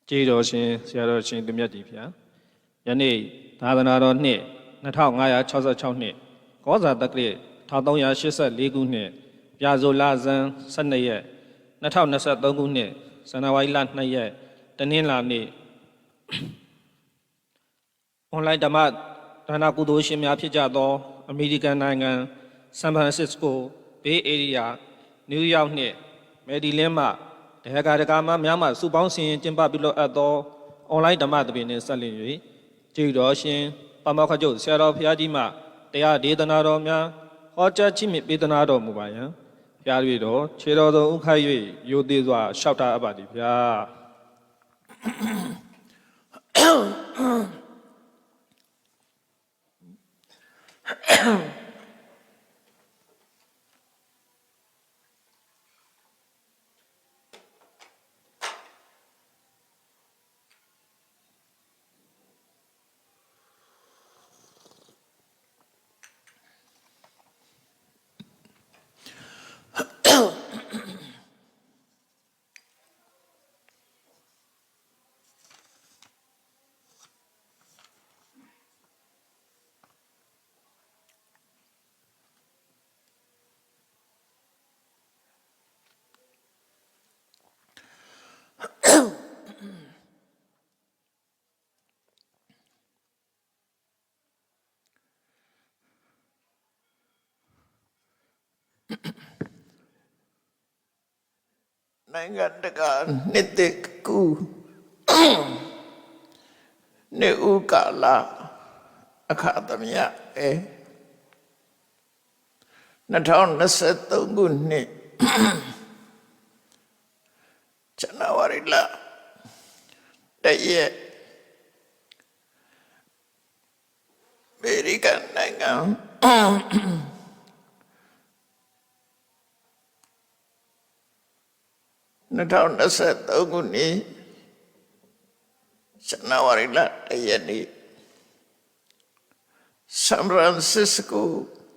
ကျေးတော်ရှင်ဆရာတော်ရှင်သူမြတ်ကြီးဗျာယနေ့သာသနာတော်နှစ်2566နှစ်ကောဇာတက္ကရာ1384ခုနှစ်ပြာဇိုလဇန်12ရက်2023ခုနှစ်ဇန်နဝါရီလ2ရက်တနင်္လာနေ့အွန်လိုင်းဓမ္မဒါနကုသိုလ်ရှင်များဖြစ်ကြသောအမေရိကန်နိုင်ငံဆန်ဖရန်စစ္စကိုဘေးအေရီးယားနယူးယောက်နှင့်မယ်ဒီလင်းမှဒေဂါဒကာမများမှစုပေါင်းဆင်ကျင်းပပြုလုပ်အပ်သောအွန်လိုင်းဓမ္မသဘင်နှင့်ဆက်လျင်၍ကျေးဇူးတော်ရှင်ပါမောက္ခချုပ်ဆရာတော်ဘုရားကြီးမှတရားဒေသနာတော်များဟောကြားခြင်းပေးသနာတော်မူပါယံဘုရား၍တော်ခြေတော်သောဥခိုက်၍ရိုသေစွာလျှောက်ထားအပ်ပါသည်ဗျာနိုင်ငံတကာနှစ်သက်ကူနေဥကာလာအခါသမယ2023ခုနှစ်ဇန်နဝါရီလတရက်အမေရိကန်နိုင်ငံ2023ခုနှစ်ဇန်နဝါရီလတရက်နေ့ဆန်ဖရန်စစ္စကို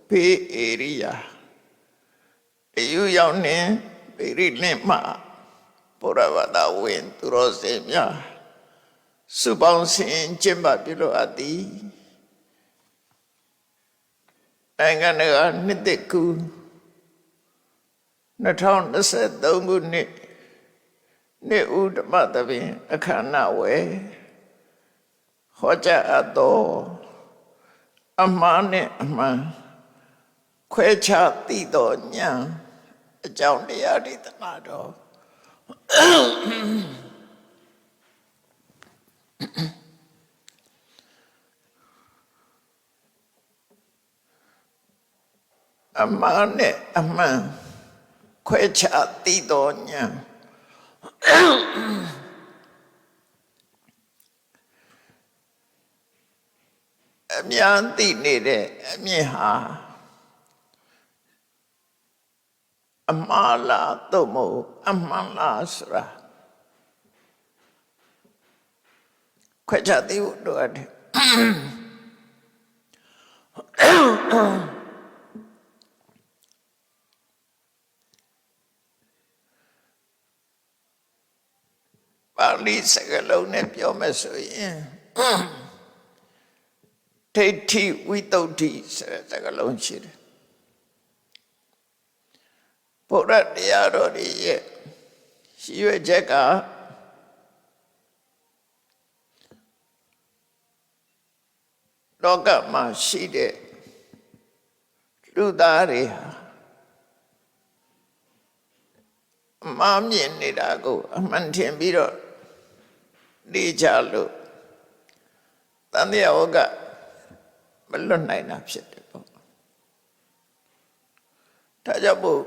ဘေးအေရီးယားနယူးယောက်နှင့်မေရီလင်းမှဘုရားဘာသာဝင်သူတော်စင်များစုပေါင်းဆင်ကျင်းပပြုလုပ်အပ်သည်နိုင်ငံတကာနှစ်သက်ကူ2023ခုနှစ်နေဥဓမ္မသဘင်အခမ်းအနားဝယ်ဟောကြားအပ်သောအမှားနဲ့အမှန်ခွဲခြားသိသောဉာဏ်အကြောင်းတရားဒေသနာတော်အမှားနဲ့အမှန်ခွဲခြားသိသောဉာဏ်အများသိနေတဲ့အမြင်ဟာအမှားလားသို့မဟုတ်အမှန်လားဆိုတာခွဲခြားသိဖို့လိုအပ်တယ်ပါဠိစကားလုံးနဲ့ပြောမယ်ဆိုရင်ဒိဋ္ဌိဝိသုဒ္ဓိဆိုတဲ့စကားလုံးရှိတယ်ဘုရားတရားတော်ရဲ့ရှိရွယ်ချက်ကလောကမှာရှိတဲ့လူသားတွေဟာအမှားမြင်နေတာကိုအမှန်ထင်ပြီးတော့နေကြလို့တန်တရားဝကမလွတ်နိုင်တာဖြစ်တယ်ပေါ့ဒါကြောင့်မို့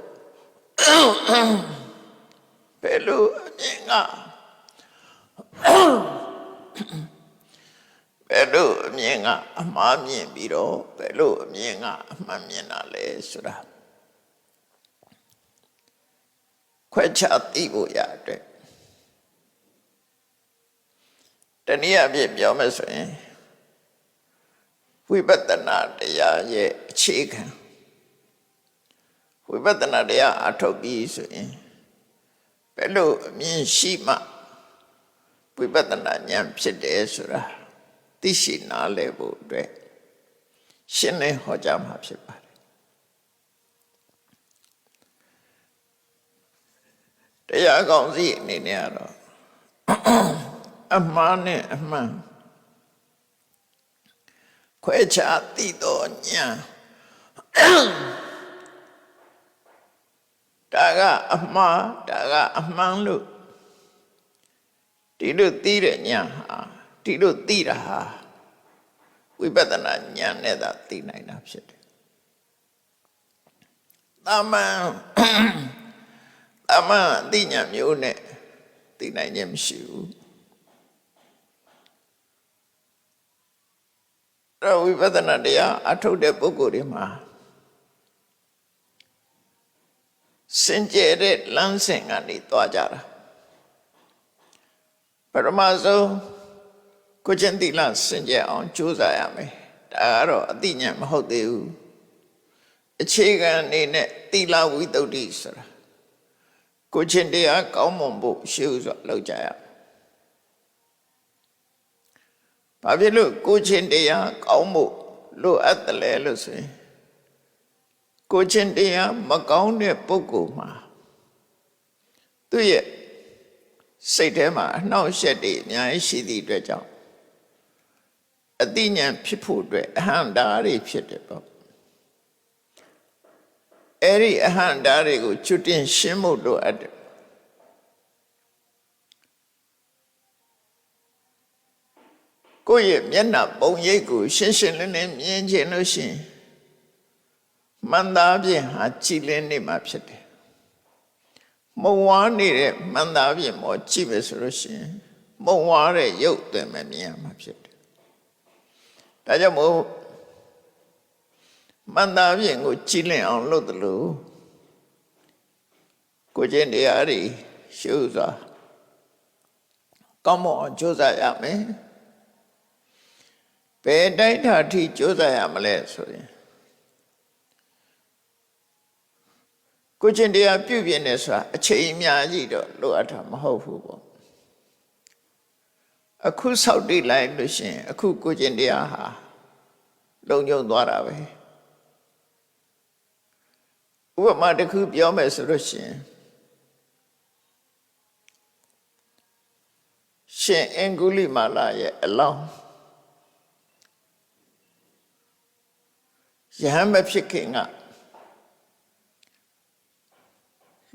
ဘယ်လိုအမြင်ကဘယ်လိုအမြင်ကအမှားမြင်ပြီးတော့ဘယ်လိုအမြင်ကအမှန်မြင်တာလဲဆိုတာခွဲခြားသိဖို့ရတဲ့တနည်းအားဖြင့်ပြောမယ်ဆိုရင်ဝိပဿနာတရားရဲ့အခြေခံဝိပဿနာတရားအထုတ်ပြီးဆိုရင်ဘယ်လိုအမြင်ရှိမှ ဝိပဿနာဉာဏ်ဖြစ်တယ်ဆိုတာသိရှိနားလည်ဖို့အတွက်ရှင်းလင်းဟောကြားမှာဖြစ်ပါတယ်တရားကောင်းစီအနေနဲ့ကတော့အမှားနဲ့အမှန်ခွဲခြားသိတော်ဉာဏ်ဒါကအမှားဒါကအမှန်လို့ဒီလိုသိတဲ့ဉာဏ်ဟာဒီလိုသိတာဟာဝိပဿနာဉာဏ်နဲ့သာသိနိုင်တာဖြစ်တယ်။တာမန်အသိဉာဏ်မျိုးနဲ့သိနိုင်ခြင်းမရှိဘူး။အဲ့ဝိပဿနာတရားအထုတ်တဲ့ပုဂ္ဂိုလ်တွေမှာစင်ကြယ်တဲ့လမ်းစဉ်ကနေသွားကြတာပရမဆုံးကိုချင်းတိလစင်ကြယ်အောင်ကြိုးစားရမယ်ဒါကတော့အသိဉာဏ်မဟုတ်သေးဘူးအခြေခံအနေနဲ့တိလဝိတ္တုဒ္ဓိဆိုတာကိုချင်းတရားကောင်းမွန်ဖို့ရှေ့ဥစွာလုပ်ကြရဘာဖြစ်လို့ကိုချင်းတရားကောင်းဖို့လိုအပ်တယ်လဲလို့ဆိုရင်ကိုချင်းတရားမကောင်းတဲ့ပုဂ္ဂိုလ်မှာသူ့ရဲ့စိတ်ထဲမှာအနှောင့်အယှက်တွေအများကြီးရှိသည့်အတွက်ကြောင့်အသိဉာဏ်ဖြစ်ဖို့အတွက်အဟံတာတွေဖြစ်တယ်ပေါ့အဲ့ဒီအဟံတာတွေကိုချွတ်တင်ရှင်းဖို့လိုအပ်တယ်ကိုယ့်ရဲ့မျက်နှာပုံရိပ်ကိုရှင်းရှင်းလင်းလင်းမြင်ချင်လို့ရှိရင်မှန်သားပြင်ဟာကြည်လင်းနေမှာဖြစ်တယ်မုံဝါးနေတဲ့မှန်သားပြင်ပေါ်ကြည့်မယ်ဆိုလို့ရှိရင်မုံဝါးတဲ့ရုပ်တွေမမြင်ရမှာဖြစ်တယ်ဒါကြောင့်မို့မှန်သားပြင်ကိုကြည်လင်းအောင်လုပ်တယ်လို့ကိုကျင့်တရားတွေရှုစွာကောင်းမွန်အောင်ကြိုးစားရမယ်ဘယ်တိုင်းထာထိကြိုးစားရမလဲဆိုရင်ကိုကျင့်တရားပြုပြင်နေဆိုတာအချိန်အများကြီးတော့လိုအပ်တာမဟုတ်ဘူးပေါ့အခုဆောက်တည်လိုက်လို့ရှိရင်အခုကိုကျင့်တရားဟာလုံခြုံသွားတာပဲဥပမာတစ်ခုပြောမယ်ဆိုလို့ရှိရင်ရှင်အင်္ဂုလိမာလာရဲ့အလောင်းယဟန်မဖြစ်ခင်က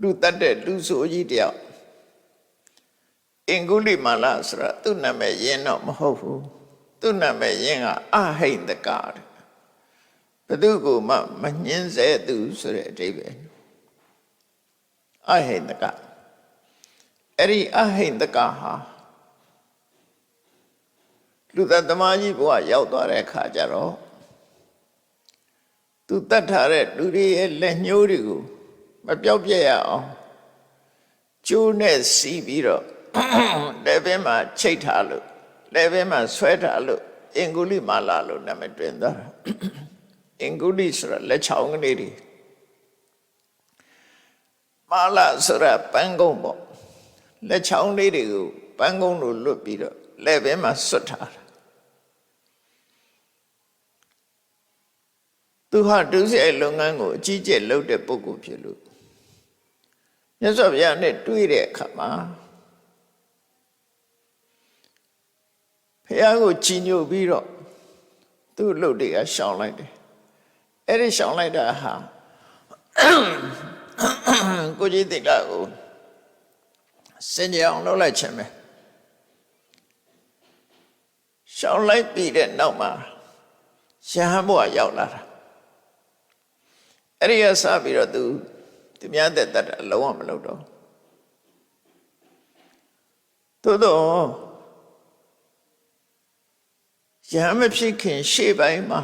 လူတတ်တဲ့လူဆိုကြီးတယောက်အင်္ဂုလိမာလာဆိုတာသူ့နာမည်ရင်းတော့မဟုတ်ဘူးသူ့နာမည်ရင်းကအဟိန္ဒကဘယ်သူကိုမှမညှင်းဆဲသူဆိုတဲ့အဓိပ္ပာယ်အဟိန္ဒကအဲ့ဒီအဟိန္ဒကဟာလူသက်သမားကြီးဘဝရောက်သွားတဲ့အခါကျတော့သူတတ်ထားတဲ့လူတွေရဲ့လက်ညှိုးတွေကိုမပြောက်ပြက်ရအောင်ကျိုးနဲ့စီးပြီးတော့လက်ဘင်းမှာချိတ်ထားလို့လက်ဘင်းမှာဆွဲထားလို့အင်္ဂုလိမာလာလို့နာမည်တွင်သွားတာအင်္ဂုလိဆိုတာလက်ချောင်းကလေးတွေမာလာဆိုတာပန်းကုန်းပေါ့လက်ချောင်းလေးတွေကိုပန်းကုန်းလို့လွတ်ပြီးတော့လက်ဘင်းမှာဆွတ်ထားတာသူဟာဒုစရိုက်လုပ်ငန်းကိုအကြီးကျယ်လုပ်တဲ့ပုဂ္ဂိုလ်ဖြစ်လို့မြတ်စွာဘုရားနဲ့တွေ့တဲ့အခါမှာဘုရားကိုချီးညိုပြီးတော့သူ့လုပ်တွေကရှောင်လိုက်တယ်အဲ့ဒီရှောင်လိုက်တာဟာကိုကြီးတိတ်လာကိုစင်ကြအောင်လုပ်လိုက်ခြင်းပဲရှောင်လိုက်ပြီးတဲ့နောက်မှာရဟန်းဘုရားရောက်လာတာအဲ့ဒီကစပြီးတော့သူများတဲ့တတ်အလုံးဝမလုပ်တော့သို့တော့ရဟန်းမဖြစ်ခင်ရှေ့ပိုင်းမှာ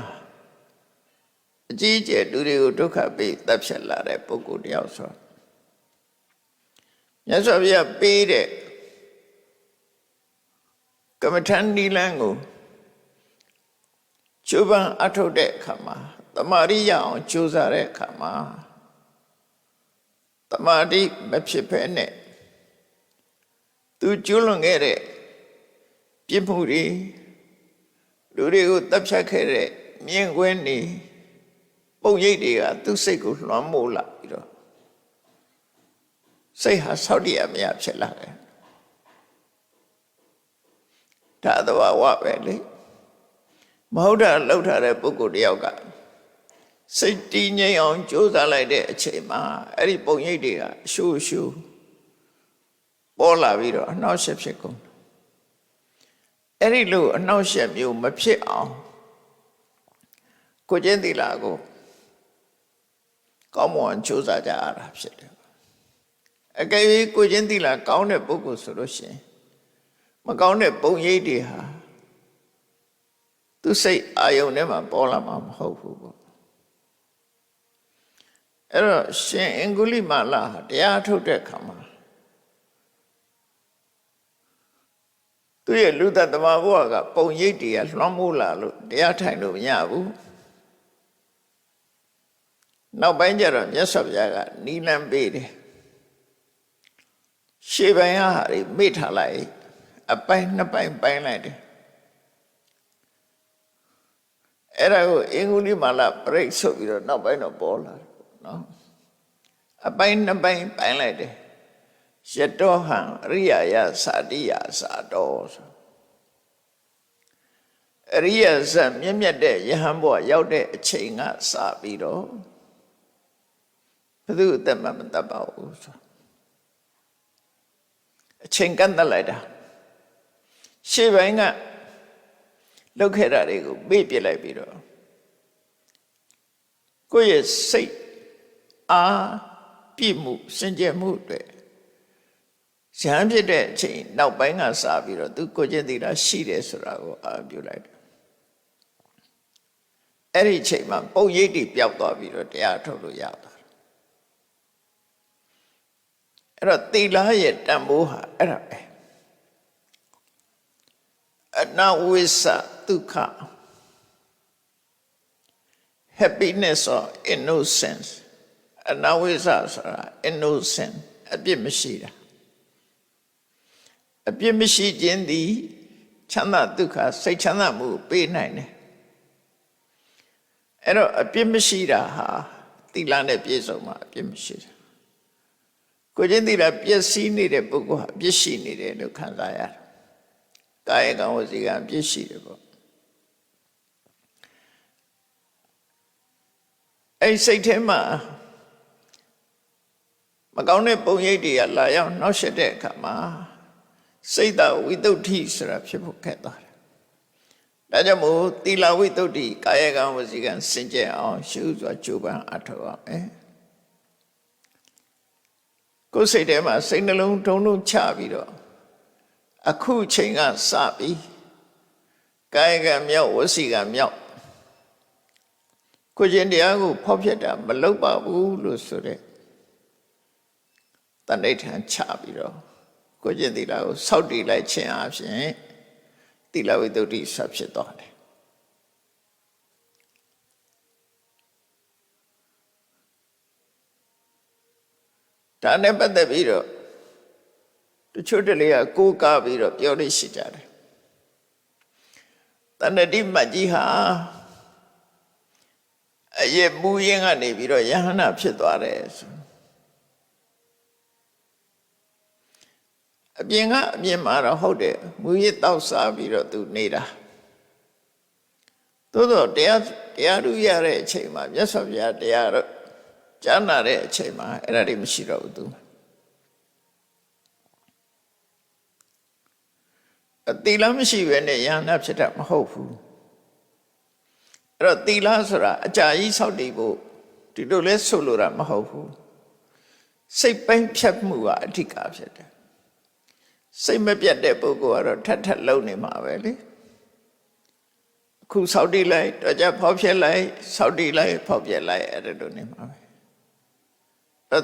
အကြီးကျယ်လူတွေကိုဒုက္ခပေးတပ်ဖြတ်လာတဲ့ပုဂ္ဂိုလ်တယောက်ဆိုမြတ်စွာဘုရားပေးတဲ့ကမ္မထန်နိလန်းကိုကျိုးပန်းအထုတ်တဲ့အခါမှာတမာရိရအောင်ကြိုးစားတဲ့အခါမှာတမာတိမဖြစ်ဖဲနဲ့သူကျွလွန်ခဲ့တဲ့ ပြစ်မှုတွေလူတွေကိုတပ်ဖြတ်ခဲ့တဲ့မြင်ကွင်းနေပုံရိပ်တွေကသူ့စိတ်ကိုလွှမ်းမိုးလာပြီးတော့စိတ်ဟာဆောက်တည်ရမရဖြစ်လာတယ်ဒါသဘာဝပဲလေမဟုတ်တာလှုပ်ထားတဲ့ပုဂ္ဂိုလ်တယောက်ကစိတ်တည်ငြိမ်အောင်ကြိုးစားလိုက်တဲ့အချိန်မှာအဲ့ဒီပုံရိပ်တွေကအရှူရှူပေါ်လာပြီးတော့အနှောက်အယှက်ဖြစ်ကုန်အဲ့ဒီလိုအနှောက်အယှက်မျိုးမဖြစ်အောင်ကိုကျင့်သီလကိုကောင်းမွန်ကြိုးစားကြရတာဖြစ်တယ်အကယ်၍ကိုကျင့်သီလကောင်းတဲ့ပုဂ္ဂိုလ်ဆိုလို့ရှိရင်မကောင်းတဲ့ပုံရိပ်တွေဟာသူစိတ်အာယုန်ထဲမှာပေါ်လာမှာမဟုတ်ဘူးပေါ့အဲ့တော့ရှင်အင်္ဂုလိမာလဟာတရားထုတ်တဲ့အခါမှာသူရဲ့လူသက်သမားဘဝကပုံရိပ်တွေကလွှမ်းမိုးလာလို့တရားထိုင်လို့မရဘူးနောက်ပိုင်းကျတော့မြတ်စွာဘုရားကနီလန်းပေးတယ်ရှေ့ပိုင်းဟာတွေမိထားလိုက်အပိုင်းနှစ်ပိုင်းပိုင်းလိုက်တယ်အဲ့ဒါကိုအင်္ဂုလိမာလပရိတ်ဆိုပြီးတော့နောက်ပိုင်းတော့ပေါ်လာတယ်နော်အပိုင်းနှစ်ပိုင်းပိုင်းလိုက်တယ်ယတောဟံအရိယာယသာတိယသာတော်ဆိုအရိယဇတ်မြင့်မြတ်တဲ့ယဟန်ဘဝရောက်တဲ့အချိန်ကစပြီးတော့ဘယ်သူအသက်မှမတတ်ပါဘူးဆိုအချိန်ကန့်သတ်လိုက်တာရှေ့ပိုင်းကလောက်ခဲ့တာတွေကိုမေ့ပြလိုက်ပြီးတော့ကိုယ့်ရဲ့စိတ်အားပြည့်မှုစင်ကြယ်မှုတွေရဟန်းဖြစ်တဲ့အချိန်နောက်ပိုင်းကစပြီးတော့သူကိုကျင့်သီလရှိတယ်ဆိုတာကိုအာပြုလိုက်တယ်အဲ့ဒီအချိန်မှာပုံရိပ်တွေပျောက်သွားပြီးတော့တရားထုတ်လို့ရသွားတယ်အဲ့တော့သီလရဲ့တန်ဖိုးဟာအဲ့ဒါပဲအနဝိစ္စဒုက္ခ happiness or innocence အနဝိစ္စဆိုတာ innocent အပြစ်မရှိတာအပြစ်မရှိခြင်းသည်ချမ်းသာဒုက္ခစိတ်ချမ်းသာမှုပေးနိုင်တယ်အဲ့တော့အပြစ်မရှိတာဟာသီလနဲ့ပြည့်စုံမှာအပြစ်မရှိတာကိုကျင့်သီလပျက်စီးနေတဲ့ပုဂ္ဂိုလ်ဟာအပြစ်ရှိနေတယ်လို့ခံစားရတယ်ကာယကံဝစီကံအပြစ်ရှိတယ်ပေါ့အဲ့စိတ်ထဲမှာမကောင်းတဲ့ပုံရိပ်တွေကလာရောက်နှောက်ယှက်တဲ့အခါမှာစိတ်တဝိတ္တုဋ္ဌိဆိုတာဖြစ်ဖို့ခက်သွားတယ်ဒါကြောင့်မို့သီလဝိတ္တုဋ္ဌိကာယကံဝစီကံစင်ကြယ်အောင်ရှုစွာကြိုးပမ်းအထောက်အောင်ကိုယ်စိတ်ထဲမှာစိတ်နှလုံးထုံထုံချပြီးတော့အခုချိန်ကစပြီးကာယကံမြောက်ဝစီကံမြောက်ကိုကျင့်တရားကိုဖောက်ဖျက်တာမလုပ်ပါဘူးလို့ဆိုတဲ့တဏိဋ္ဌာန်ချပြီးတော့ကိုကျင့်သီလကိုစောင့်တည်လိုက်ခြင်းအပြင်သီလဝိတ္တုဋ္ဌိဆက်ဖြစ်သွားတယ်ဒါနဲ့ပတ်သက်ပြီးတော့တချို့တလေကကိုးကားပြီးတော့ပြောလို့ရှိကြတယ်တဏှတိမတ်ကြီးဟာအရဲ့မူရင်းကနေပြီးတော့ယဟန္တာဖြစ်သွားတယ်ဆိုအပြင်ကအပြင်မှာတော့ဟုတ်တယ်မူရင်းတောက်စားပြီးတော့သူနေတာသို့တော့တရားဓုရတဲ့အချိန်မှာမြတ်စွာဘုရားတရားတော့ကြားနာတဲ့အချိန်မှာအဲ့ဒါတွေမရှိတော့ဘူးသူအသီလမရှိဘဲနဲ့ယဟန္တာဖြစ်တာမဟုတ်ဘူးအဲ့တော့သီလဆိုတာအကြာကြီးဆောက်တည်ဖို့ဒီလိုလဲဆိုလိုတာမဟုတ်ဘူးစိတ်ပိုင်းဖြတ်မှုကအဓိကဖြစ်တယ်စိတ်မပြတ်တဲ့ပုဂ္ဂိုလ်ကတော့ထပ်လုံနေမှာပဲလေအခုဆောက်တည်လိုက်တော့ကြဖောက်ဖျက်လိုက်ဆောက်တည်လိုက်ဖောက်ဖျက်လိုက်အဲ့ဒါလိုနေမှာပဲ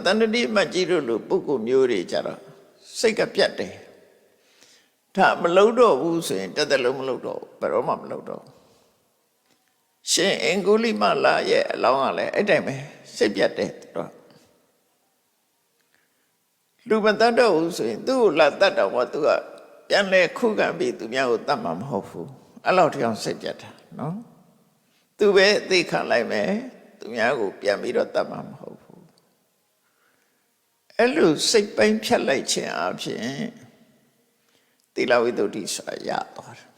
တဏှတိမကြီးတို့လိုပုဂ္ဂိုလ်မျိုးတွေကြတော့စိတ်ကပြတ်တယ်ဒါမလုပ်တော့ဘူးဆိုရင်တသက်လုံးမလုပ်တော့ဘယ်တော့မှမလုပ်တော့ရှင်အင်္ဂုလိမလရဲ့အလောင်းကလည်းအဲ့တိုင်းပဲစိတ်ပြတ်တယ်တော့လူမတတ်တော့ဘူးဆိုရင်သူ့ကိုလာတတ်တော့မှသူက ပြန်လဲခုခံပြီးသူများကိုတတ်မှာမဟုတ်ဘူးအဲ့လောက်တောင်စိတ်ကြက်တာနော်သူပဲသိခံလိုက်မယ်သူများကိုပြန်ပြီးတော့တတ်မှာမဟုတ်ဘူးအဲ့လိုစိတ်ပိုင်းဖြတ်လိုက်ခြင်းအပြင်သီလဝိတ္တုဆိုတာရသွားတယ်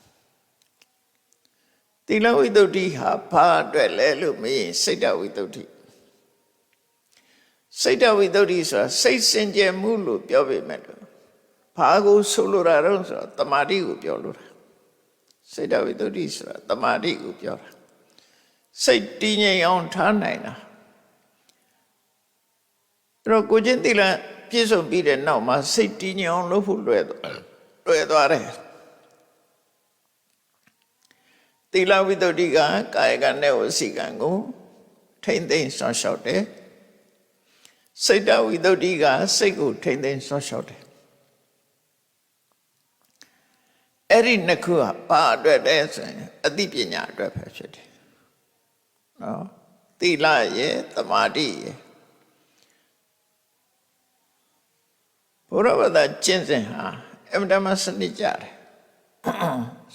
သီလဝိတ္တုဟာဘာအတွက်လဲလို့မေးရင်စိတ်တဝိတ္တုစိတ်တဝိတ္တုဆိုတာစိတ်စင်ကြယ်မှုလို့ပြောပေမဲ့လို့ဘာကိုဆိုလိုတာတော့ဆိုတော့တမာတိကိုပြောလို့တာစိတ်တဝိတ္တုဆိုတာတမာတိကိုပြောတာစိတ်တည်ငြိမ်အောင်ထားနိုင်တာအဲ့တော့ကိုချင်းသီလပြည့်စုံပြီးတဲ့နောက်မှာစိတ်တည်ငြိမ်အောင်လုပ်ဖို့လွယ်သွားတယ်သီလဝိတ္တုကကာယကနဲ့ဝစီကံကိုထိမ့်သိမ်းဆောင်ရှောက်တယ်စိတ်တဝိတ္တုကစိတ်ကိုထိမ့်သိမ်းဆောင်ရှောက်တယ်အဲ့ဒီနှစ်ခုကဘာအတွက်လဲဆိုရင်အသိပညာအတွက်ပဲဖြစ်တယ်နော်သီလရဲ့သမာဓိရဲ့ဘုရားဘာသာကျင့်စဉ်ဟာအမှန်တမ်းစနစ်ကြတယ်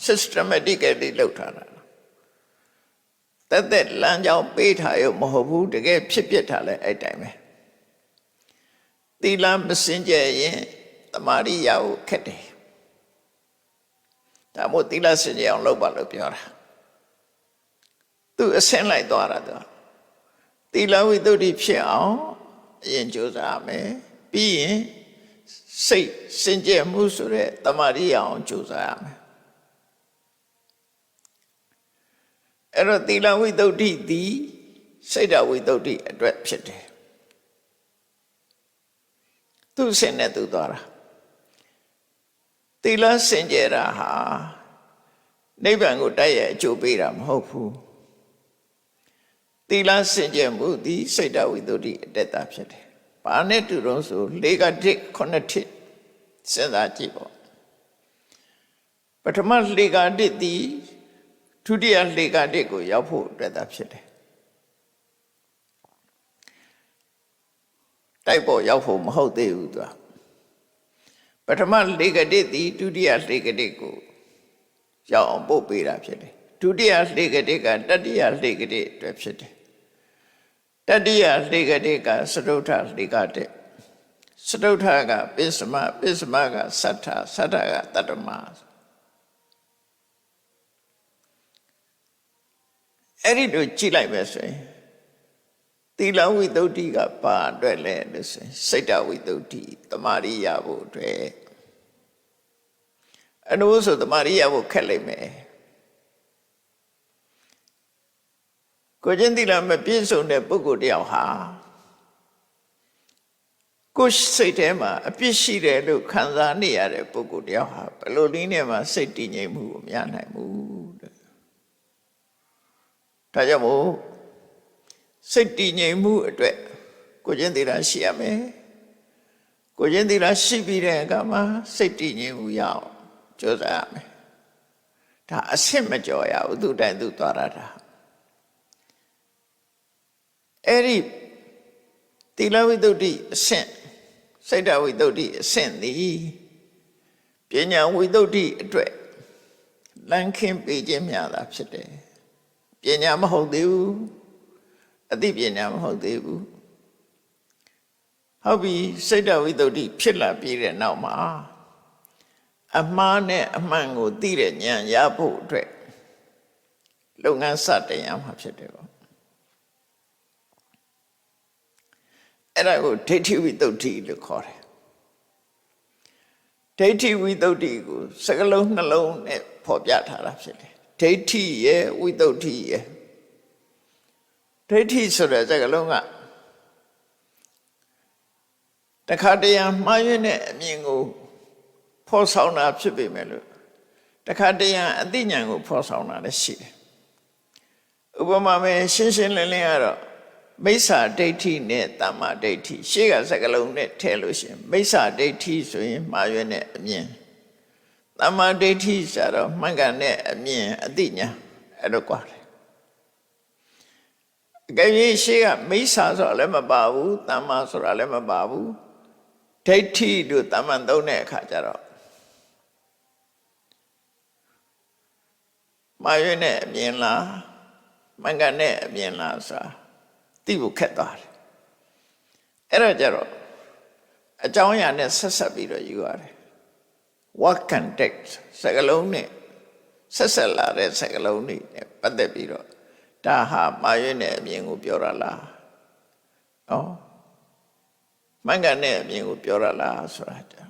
systematically လုပ်ထားတာတက်လမ်းကြောင်းပေးထားရုံမဟုတ်ဘူးတကယ်ဖြစ်ဖြစ်ထားလဲအဲ့တိုင်းပဲသီလမစင်ကြယ်ရင်သမာဓိရဖို့ခက်တယ်ဒါမို့သီလစင်ကြယ်အောင်လုပ်ပါလို့ပြောတာသူအဆင့်လိုက်သွားတာသူသီလဝိတ္တုဖြစ်အောင်အရင်ကြိုးစားရမယ်ပြီးရင်စိတ်စင်ကြယ်မှုဆိုတဲ့တမာတိအောင်ကြိုးစားရမယ်အဲ့တော့သီလဝိတ္တုသည်စိတ်တဝိတ္တုအတွက်ဖြစ်တယ်သူစင်နဲ့သူသွားတာသီလစင်ကြယ်တာဟာနိဗ္ဗာန်ကိုတိုက်ရိုက်အကျိုးပေးတာမဟုတ်ဘူးသီလစင်ကြယ်မှုသည်စိတ်တဝိတ္တုအတက်တာဖြစ်တယ်ဘာနဲ့တူတော့ဆို၄ကတိ9တိစဉ်းစားကြည့်ပေါ့ပထမ၄ကတိသည်ဒုတိယ၄ကတိကိုရောက်ဖို့အတွက်သာဖြစ်တယ်တိုက်ပေါ်ရောက်ဖို့မဟုတ်သေးဘူးသူကပထမ၄ကတိသည်ဒုတိယ၄ကတိကိုရောက်အောင်ပို့ပေးတာဖြစ်တယ်ဒုတိယ၄ကတိကတတိယ၄ကတိအတွက်ဖြစ်တယ်တတိယ၄ကတိကစတုထ၄ကတိစတုထကပစ္စမပစ္စမကသတ္ထသတ္ထကတတ္တမအဲ့ဒီလိုကြည့်လိုက်ပဲဆိုရင်သီလဝိတ္တုကဘာအတွက်လဲလို့ဆိုရင်စိတ်တဝိတ္တုတမာရိယဖို့အတွက်အနုဆိုတမာရိယဖို့ခက်လိမ့်မယ်ကိုချင်းသီလမပြည့်စုံတဲ့ပုဂ္ဂိုလ်တယောက်ဟာကိုယ်စိတ်ထဲမှာအပြစ်ရှိတယ်လို့ခံစားနေရတဲ့ပုဂ္ဂိုလ်တယောက်ဟာဘယ်လိုနည်းနဲ့မှစိတ်တည်ငြိမ်မှုကိုမရနိုင်ဘူးတဲ့ဒါကြောင့်မို့စိတ်တည်ငြိမ်မှုအတွက်ကိုချင်းသီလရှိရမယ်ကိုချင်းသီလရှိပြီးတဲ့အခါမှာစိတ်တည်ငြိမ်မှုရအောင်ကြိုးစားရမယ်ဒါအဆင့်မကျော်ရဘူးသူတိုင်သူသွားတာအဲ့ဒီသီလဝိတ္တုအဆင့်စိတ်တဝိတ္တုအဆင့်သည်ပညာဝိတ္တုအတွက်လမ်းခင်းပေးခြင်းများတာဖြစ်တယ်ပညာမဟုတ်သေးဘူးအသိပညာမဟုတ်သေးဘူးဟုတ်ပြီစိတ်တဝိတ္တုဖြစ်လာပြီးတဲ့နောက်မှာအမှားနဲ့အမှန်ကိုသိတဲ့ဉာဏ်ရဖို့အတွက်လုပ်ငန်းစတင်ရမှာဖြစ်တယ်ပေါ့အဲ့ဒါကိုဒိဋ္ဌိဝိတ္တုလို့ခေါ်တယ်ဒိဋ္ဌိဝိတ္တုကိုစကလုံးနှလုံးနဲ့ဖော်ပြထားတာဖြစ်တယ်ဒိဋ္ဌိရဲ့ဝိတ္တုရဲ့ဒိဋ္ဌိဆိုတဲ့စကလုံးကတခါတရံမှားယွင်းတဲ့အမြင်ကိုဖော်ဆောင်တာဖြစ်ပေမဲ့လို့တခါတရံအသိဉာဏ်ကိုဖော်ဆောင်တာလည်းရှိတယ်ဥပမာမဲ့ရှင်းရှင်းလင်းလင်းကတော့မိစ္ဆာဒိဋ္ဌိနဲ့တမ္မာဒိဋ္ဌိရှေ့ကစကားလုံးနဲ့ထည့်လို့ရှိရင်မိစ္ဆာဒိဋ္ဌိဆိုရင်မှားရွံ့တဲ့အမြင်တမ္မာဒိဋ္ဌိဆိုတော့မှန်ကန်တဲ့အမြင်အသိဉာဏ်အဲ့လိုကွာတယ်အကယ်၍ရှေ့ကမိစ္ဆာဆိုတာလည်းမပါဘူးတမ္မာဆိုတာလည်းမပါဘူးဒိဋ္ဌိတို့တမ္မာသုံးတဲ့အခါကျတော့ မှားရွေးနဲ့အမြင်လားမှန်ကန်တဲ့အမြင်လားဆိုတာသိဖို့ခက်သွားတယ်အဲ့တော့ကြတော့အကြောင်းအရာနဲ့ဆက်ဆက်ပြီးတော့ယူရတယ် what context စကားလုံးနဲ့ဆက်ဆက်လာတဲ့စကားလုံးတွေနဲ့ပတ်သက်ပြီးတော့ဒါဟာမှားရွေးတဲ့အမြင်ကိုပြောရလားမှန်ကန်တဲ့အမြင်ကိုပြောရလားဆိုတာ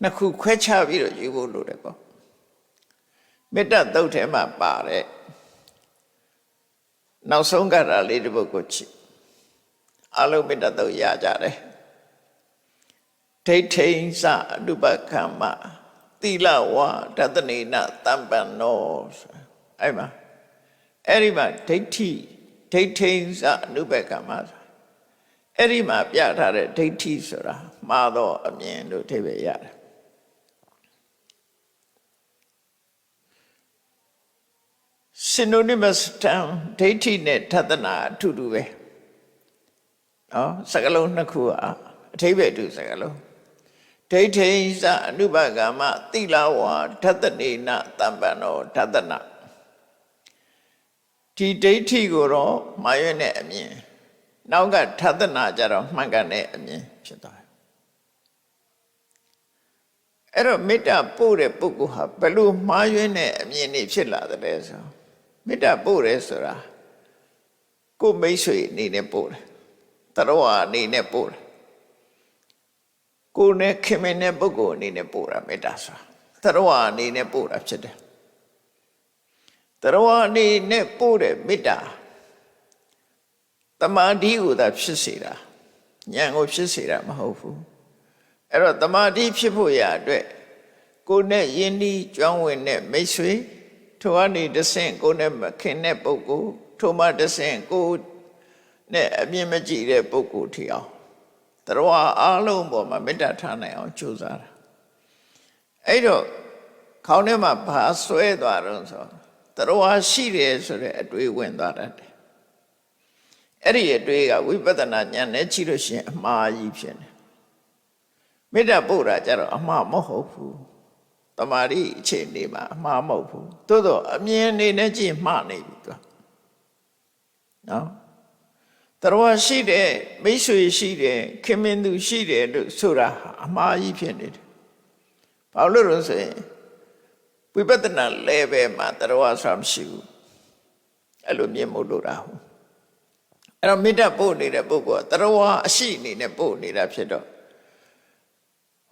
နှစ်ခုခွဲခြားပြီးတော့ယူဖို့လိုတယ်ပေါ့မေတ္တာသုတ်ထဲမှာပါတဲ့နောက်ဆုံးကရာလေးတစ်ပုဒ်ကိုကြည့်အလုံးမေတ္တာသုတ်ရကြတယ်ဒိဋ္ဌိဉ္စအနုပကမ္မသီလဝါဒတနေနတမ္ပန္နောအဲ့မှာဒိဋ္ဌိဉ္စအနုပကမ္မအဲ့ဒီမှာပြထားတဲ့ဒိဋ္ဌိဆိုတာမှားသောအမြင်လို့အဓိပ္ပာယ်ရတယ်synonymous term ဒိဋ္ဌိနဲ့ထသနာအတူတူပဲစကားလုံးနှစ်ခုအဓိပ္ပာယ်တူစကားလုံးဒိဋ္ဌိဉ္စအနုပကမ္မသီလဝါဒတနေနတမ္ပန္နောဒသနာဒီဒိဋ္ဌိကိုတော့မှားရွေးတဲ့အမြင်နောက်ကထသနာကြတော့မှန်ကန်တဲ့အမြင်ဖြစ်သွားတယ်အဲ့တော့မေတ္တာပို့တဲ့ပုဂ္ဂိုလ်ဟာဘယ်လိုမှားရွေးတဲ့အမြင်တွေဖြစ်လာတယ်လဲဆိုမေတ္တာပို့တယ်ဆိုတာကိုယ်မိတ်ဆွေအနေနဲ့ပို့တယ်တရဝအနေနဲ့ပို့တယ်ကိုယ်နဲ့ခင်မင်တဲ့ပုဂ္ဂိုလ်အနေနဲ့ပို့တာမေတ္တာဆိုတာတရဝအနေနဲ့ပို့တာဖြစ်တယ်တရဝအနေနဲ့ပို့တဲ့မေတ္တာတမာတိကိုသာဖြစ်စေတာဉာဏ်ကိုဖြစ်စေတာမဟုတ်ဘူးအဲ့တော့တမာတိဖြစ်ဖို့ရအတွက်ကိုယ်နဲ့ယဉ်ဤကျွမ်းဝင်တဲ့မိတ်ဆွေထိုအနေတဆင့်ကိုယ်နဲ့မခင်တဲ့ပုဂ္ဂိုလ်ထိုမှတဆင့်ကိုယ်နဲ့အမြင်မကြည့်တဲ့ပုဂ္ဂိုလ်ထီအောင်တရဝအားလုံးပေါ်မှာမေတ္တာထားနိုင်အောင်ကြိုးစားတာအဲ့တော့ခေါင်းထဲမှာဘာဆွဲသွားတော့ဆိုတရဝရှိတယ်ဆိုတဲ့အတွေးဝင်သွားတတ်တယ်အဲ့ဒီအတွေးကဝိပဿနာဉာဏ်နဲ့ကြည့်လို့ရှိရင်အမှားကြီးဖြစ်နေမေတ္တာပို့တာကြတော့အမှားမဟုတ်ဘူးတမာရီအခြေအနေမှာအမှားမဟုတ်ဘူးသို့တော့အမြင်အနေနဲ့ကြည့်မှားနေပြီသူနော်တရဝရှိတယ်မိတ်ဆွေရှိတယ်ခင်မင်သူရှိတယ်လို့ဆိုတာအမှားကြီးဖြစ်နေတယ်ဘာလို့လဲဆိုရင်ဝိပဿနာ level မှာတရဝဆိုတာမရှိဘူးအဲ့လိုမြင်မို့လို့တာဟုတ်အဲ့တော့မေတ္တာပို့နေတဲ့ပုဂ္ဂိုလ်ကတရဝအရှိအနေနဲ့ပို့နေတာဖြစ်တော့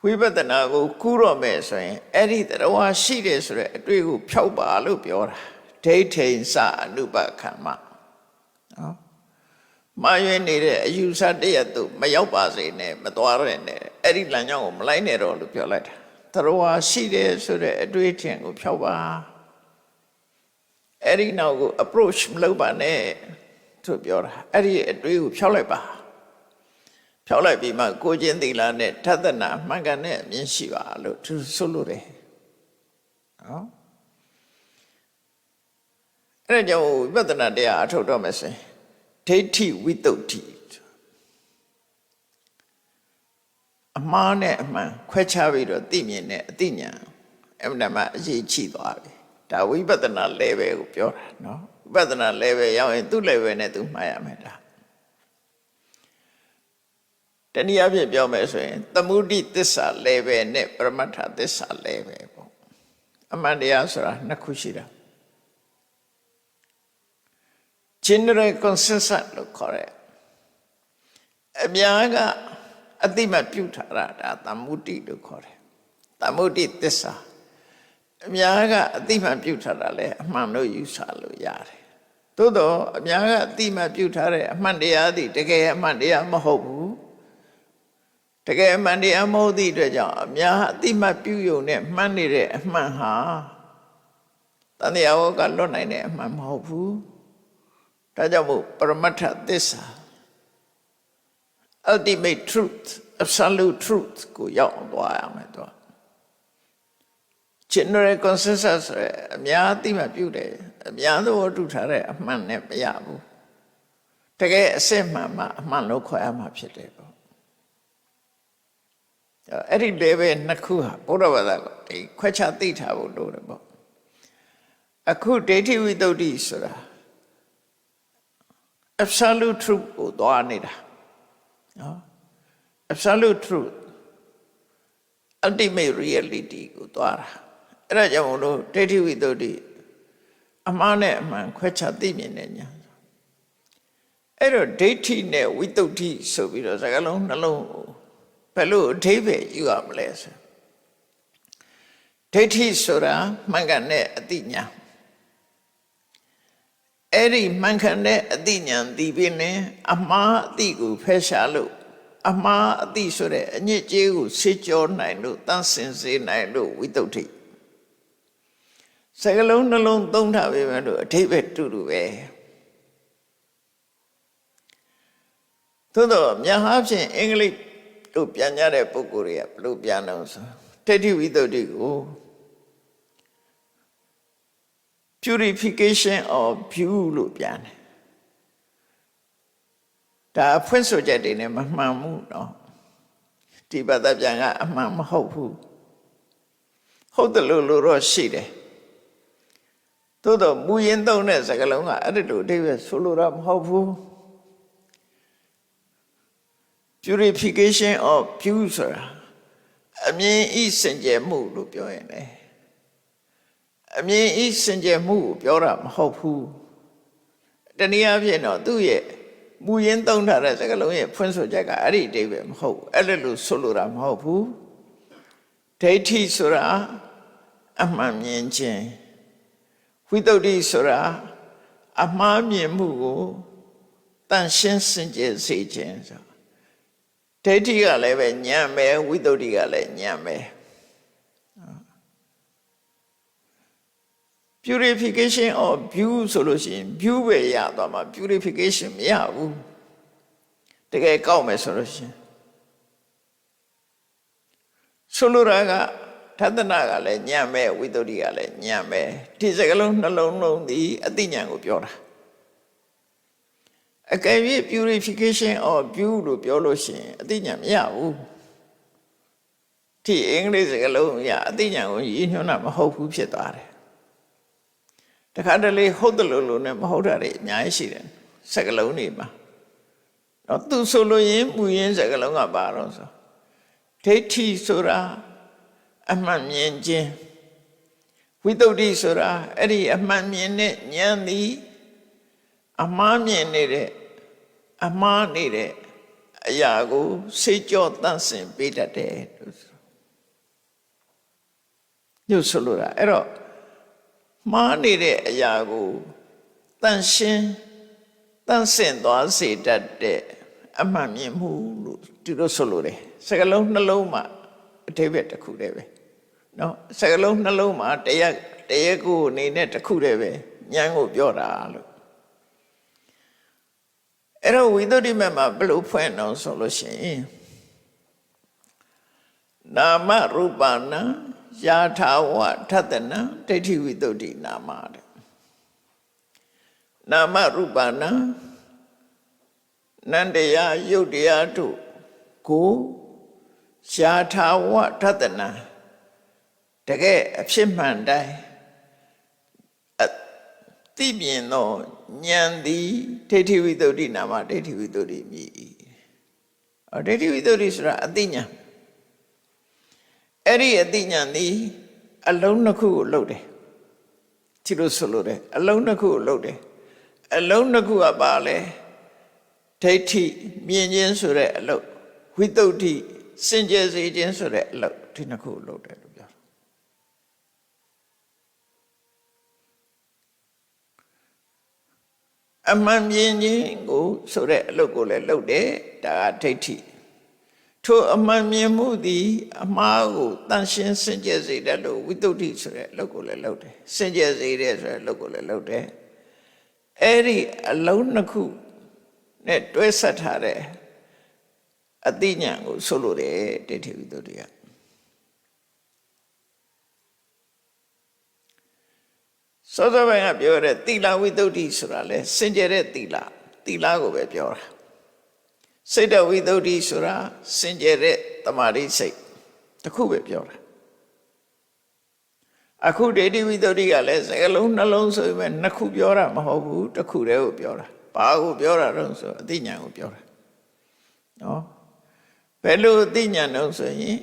ဝိပဿနာကိုကူးတော့မယ်ဆိုရင်အဲ့ဒီတရဝရှိတယ်ဆိုတဲ့အတွေ့ကိုဖြောက်ပါလို့ပြောတာဒိဋ္ဌိဉ္စအနုပကမ္မနော်မှားယွင်းနေတဲ့အယူဆတရက်သူမရောက်ပါစေနဲ့မသွားရနဲ့အဲ့ဒီလမ်းကြောင်းကိုမလိုက်နဲ့တော့လို့ပြောလိုက်တာတရဝရှိတယ်ဆိုတဲ့အတွေ့အထင်ကိုဖြောက်ပါအဲ့ဒီနောက်ကို approach မလုပ်ပါနဲ့သူပြောတာအဲ့ဒီအတွေ့ကိုဖြောက်လိုက်ပါဖြောက်လိုက်ပြီးမှကိုချင်းသီလနဲ့ထသနာမှန်ကန်တဲ့အမြင်ရှိပါလို့သူဆိုလို့တယ်နော်အဲ့ဒါကြောင့်ဝိပဿနာတရားအထုတ်တော့မယ်ဆိုရင်ဒိဋ္ဌိဝိတ္တုဋ္ဌိအမှားနဲ့အမှန်ခွဲခြားပြီးတော့သိမြင်တဲ့အသိဉာဏ်အမှန်တမ်းအရေးကြီးသွားပြီဒါဝိပဿနာ level ကိုပြောတာနော်ဝိပဿနာ level ရောက်ရင်သူ့ level နဲ့သူမှားရမယ်ဒါတနည်းအားဖြင့်ပြောမယ်ဆိုရင်သမုဒိသစ္စာ level နဲ့ပရမတ္ထသစ္စာ level ပေါ့အမှန်တရားဆိုတာနှစ်ခုရှိတာ general consensus လို့ခေါ်တယ်အများကအတိမပြုထားတာဒါသမုဒိလို့ခေါ်တယ်သမုဒိသစ္စာအများကအတိမပြုထားတာလဲအမှန်လို့ယူဆလို့ရတယ်သို့တော့အများကအတိမပြုထားတဲ့အမှန်တရားသည်တကယ်အမှန်တရားမဟုတ်ဘူးတကယ်အမှန်တရားမဟုတ်သည့်အတွက်ကြောင့်အများအတိမပြုယုံနဲ့မှန်နေတဲ့အမှန်ဟာတန်တရားဝကလွတ်နိုင်တဲ့အမှန်မဟုတ်ဘူးဒါကြောင့်မို့ပရမတ္ထသစ္စာ ultimate truth absolute truth ကိုရောက်သွားရမယ်တော့ general consensus အများအတိမပြုတယ်အများသဘောတူထားတဲ့အမှန်နဲ့မရဘူးတကယ်အစစ်မှန်မှအမှန်လို့ခေါ်ရမှာဖြစ်တယ်ပေါ့အဲ့ဒီ level နှစ်ခုဟာဘုရားဘာသာကိုဒီခွဲခြားသိထားဖို့လိုတယ်ပေါ့ အခုဒိဋ္ဌိဝိတ္တုဆိုတာ absolute truth ကိုသွားနေတာနော် absolute truth ultimate reality ကိုသွားတာအဲ့ဒါကြောင့်မလို့ဒိဋ္ဌိဝိတ္တုအမှားနဲ့အမှန်ခွဲခြားသိမြင်တဲ့ဉာဏ်အဲ့တော့ဒိဋ္ဌိနဲ့ဝိတ္တုဆိုပြီးတော့စကားလုံးနှလုံးဘယ်လိုအဓိပ္ပာယ်ယူရမလဲဆိုဒိဋ္ဌိဆိုတာမှန်ကန်တဲ့အသိဉာဏ်အဲ့ဒီမှန်ကန်တဲ့အသိဉာဏ်ဒီပင်နဲ့အမှားအသိကိုဖယ်ရှားလို့အမှားအသိဆိုတဲ့အညစ်အကြေးကိုဆေးကြောနိုင်လို့တန်းစင်စေနိုင်လို့ဝိတ္တုစကားလုံးနှလုံးသုံးထားပေမဲ့လို့အဓိပ္ပာယ်တူတူပဲသို့တော့များအားဖြင့်အင်္ဂလိပ်တို့ပြန်ကြတဲ့ပုဂ္ဂိုလ်တွေကဘယ်လိုပြန်လို့ဆိုဒိဋ္ဌိဝိတ္တုကို purification of view လို့ပြန်တယ်ဒါအဖွင့်ဆိုချက်တွေနဲ့မမှန်ဘူးเนาะဒီဘာသာပြန်ကအမှန်မဟုတ်ဘူးဟုတ်တယ်လို့တော့ရှိတယ်သို့တော့မူရင်းသုံးတဲ့စကားလုံးကအဲ့ဒီလိုအဓိပ္ပာယ်ဆိုလိုတာမဟုတ်ဘူး purification of view ဆိုတာအမြင်ဤစင်ကြယ်မှုလို့ပြောရင်လေအမြင်ဤစင်ကြယ်မှုကိုပြောတာမဟုတ်ဘူးတနည်းအားဖြင့်တော့သူ့ရဲ့မူရင်းသုံးထားတဲ့စကားလုံးရဲ့ဖွင့်ဆိုချက်ကအဲ့ဒီအဓိပ္ပာယ်မဟုတ်ဘူးအဲ့လိုဆိုလိုတာမဟုတ်ဘူးဒိဋ္ဌိဆိုတာအမှန်မြင်ခြင်းဝိတ္တုဆိုတာအမှားမြင်မှုကိုတန်ရှင်းစင်ကြယ်စေခြင်းဆိုဒိဋ္ဌိကလည်းပဲဉာဏ်ပဲဝိတ္တုကလည်းဉာဏ်ပဲ purification of view ဆိုလို့ရှိရင် view ပဲရသွားမှာ purification မရဘူးတကယ်ကောက်မယ်ဆိုလို့ရှိရင်ဆိုလိုတာကသဒ္ဒနာကလည်းဉာဏ်ပဲဝိတ္တုကလည်းဉာဏ်ပဲဒီစကားလုံးနှလုံးလုံးဒီအသိဉာဏ်ကိုပြောတာအကယ်၍ purification of view လို့ပြောလို့ရှိရင်အသိဉာဏ်မရဘူးဒီအင်္ဂလိပ်စကားလုံးရအသိဉာဏ်ကိုရည်ညွှန်းတာမဟုတ်ဘူးဖြစ်သွားတယ်တခါတလေဟုတ်တယ်လို့နဲ့မဟုတ်တာတွေအများကြီးရှိတယ်စကားလုံးတွေမှာတော့သူဆိုလို့ရင်မူရင်းစကားလုံးကပါတော့ဆိုဒိဋ္ဌိဆိုတာအမှန်မြင်ခြင်းဝိတ္တုဆိုတာအဲ့ဒီအမှန်မြင်တဲ့ဉာဏ်သည်အမှားမြင်နေတဲ့အမှားနေတဲ့အရာကိုစိတ်ကြောတန့်စင်ပေးတတ်တယ်လို့ညှို့ဆိုလိုတာအဲ့တော့မှားနေတဲ့အရာကိုတန့်ရှင်းတန့်စင်သွားစေတတ်တဲ့အမှန်မြင်မှုလို့ဒီလိုဆိုလိုတယ်စကားလုံးနှလုံးမှာအဓိပ္ပာယ်တစ်ခုတည်းပဲเนาะစကားလုံးနှလုံးမှာတရားကိုအနေနဲ့တစ်ခုတည်းပဲဉာဏ်ကိုပြောတာလို့အဲ့တော့ဝိတ္တုမဲ့မှာဘယ်လိုဖွင့်အောင်ဆိုလို့ရှိရင်နာမရူပနာယာထာဝထတနာဒိဋ္ဌိဝိတ္တုနာမတဲ့နာမရူပနာနန္တရားယုတ်တရားတို့ကိုယာထာဝထတနာတကယ်အဖြစ်မှန်တိုင်းသိမြင်သောဉာဏ်သည်ဒိဋ္ဌိဝိတ္တုနာမဒိဋ္ဌိဝိတ္တုမြည်ဒိဋ္ဌိဝိတ္တုဆိုတာအသိဉာဏ်အဲ့ဒီအသိဉာဏ်သည်အလုံးနှစ်ခုကိုလှုပ်တယ်ဒီလိုဆိုလို့တယ်အလုံးနှစ်ခုကိုလှုပ်တယ်အလုံးနှစ်ခုကပါလဲဒိဋ္ဌိမြင်ခြင်းဆိုတဲ့အလုပ်ဝိတ္တုစင်ကြယ်စေခြင်းဆိုတဲ့အလုပ်ဒီနှစ်ခုကိုလှုပ်တယ်လို့ပြောအမှန်မြင်ခြင်းကိုဆိုတဲ့အလုပ်ကိုလည်းလှုပ်တယ်ဒါကဒိဋ္ဌိထိုအမှန်မြင်မှုသည်အမှားကိုတန်ရှင်းစင်ကြယ်စေတယ်လို့ဝိတ္တုဆိုတဲ့အလုပ်ကိုလည်းလုပ်တယ်စင်ကြယ်စေတယ်ဆိုတဲ့အလုပ်ကိုလည်းလုပ်တယ်အဲ့ဒီအလုံးနှစ်ခုနဲ့တွဲဆက်ထားတဲ့အသိဉာဏ်ကိုဆိုလိုတယ်ဒိဋ္ဌိဝိတ္တုကစောစောပိုင်းကပြောတဲ့သီလဝိတ္တုဆိုတာလဲစင်ကြယ်တဲ့သီလကိုပဲပြောတာစိတ်တဝိတ္တုဆိုတာစင်ကြယ်တဲ့တမာတိစိတ်တစ်ခုပဲပြောတာ အခုဒိဋ္ဌိဝိတ္တုကလည်းစကားလုံးနှလုံးဆိုပေမဲ့နှစ်ခုပြောတာမဟုတ်ဘူးတစ်ခုတည်းကိုပြောတာဘာကိုပြောတာတော့ဆိုအသိဉာဏ်ကိုပြောတာနော်ဘယ်လိုအသိဉာဏ်တော့ဆိုရင်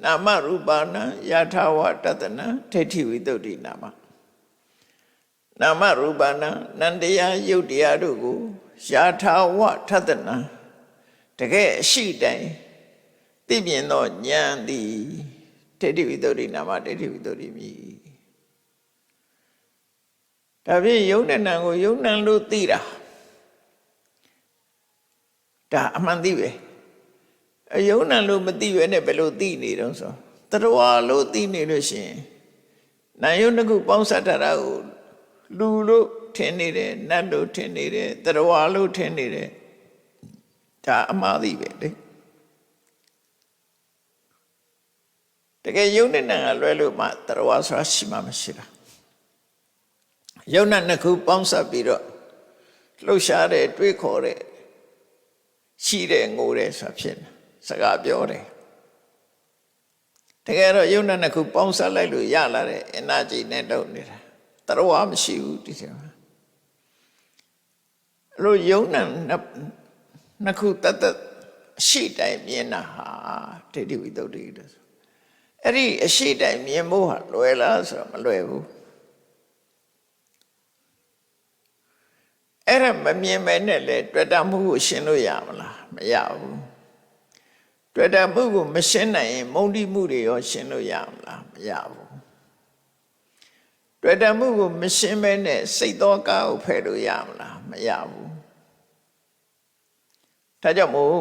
နာမရူပနာယထာဝတတနာဒိဋ္ဌိဝိတ္တုနာမနာမရူပနာနန္တရားယုတ်တရားတို့ကိုယထာဝထတနာတကယ်အရှိတိုင်းသိမြင်သောဉာဏ်သည်ဒိဋ္ဌိဝိတ္တုနာမဒိဋ္ဌိဝိတ္တုမြည်ဒါဖြင့်ယုံနဲ့နံကိုယုံနံလို့သိတာဒါအမှန်သိပဲအယုံနံလို့မသိပဲနဲ့ဘယ်လိုသိနေတော့ဆိုတရဝလို့သိနေလို့ရှိရင်နာယုံတစ်ခုပေါင်းစပ်ထားတာကိုလူလို့ထင်နေတယ်နတ်လို့ထင်နေတယ်တရဝလို့ထင်နေတယ်ဒါအမှားသိပဲလေတကယ်ယုံနဲ့နံကလွဲလို့မှတရဝဆိုတာရှိမှမရှိတာယုံနဲ့နှစ်ခုပေါင်းစပ်ပြီးတော့လှုပ်ရှားတဲ့တွေးခေါ်တဲ့ရှိတဲ့ငိုတဲ့ဆိုတာဖြစ်နေစကားပြောတယ်တကယ်တော့ယုံနဲ့နှစ်ခုပေါင်းစပ်လိုက်လို့ရလာတဲ့ energy နဲ့လုပ်နေတာတရဝမရှိဘူးဒီထဲမှာအဲ့လိုယုံနဲ့နှစ်ခုတတ်အရှိတိုင်းမြင်တာဟာဒိဋ္ဌိဝိတ္တုတယ်အဲ့ဒီအရှိတိုင်းမြင်ဖို့ဟာလွယ်လားဆိုတော့မလွယ်ဘူးအဲ့ဒါမမြင်မဲနဲ့လေတွေ့တာမှုကိုရှင်းလို့ရမလားမရဘူးတွေ့တာမှုကိုမရှင်းနိုင်ရင်မုန်းတိမှုတွေရောရှင်းလို့ရမလားမရဘူးတွေ့တာမှုကိုမရှင်းမဲနဲ့စိတ်သောကာကိုဖယ်လို့ရမလားမရဘူးဒါကြောင့်မို့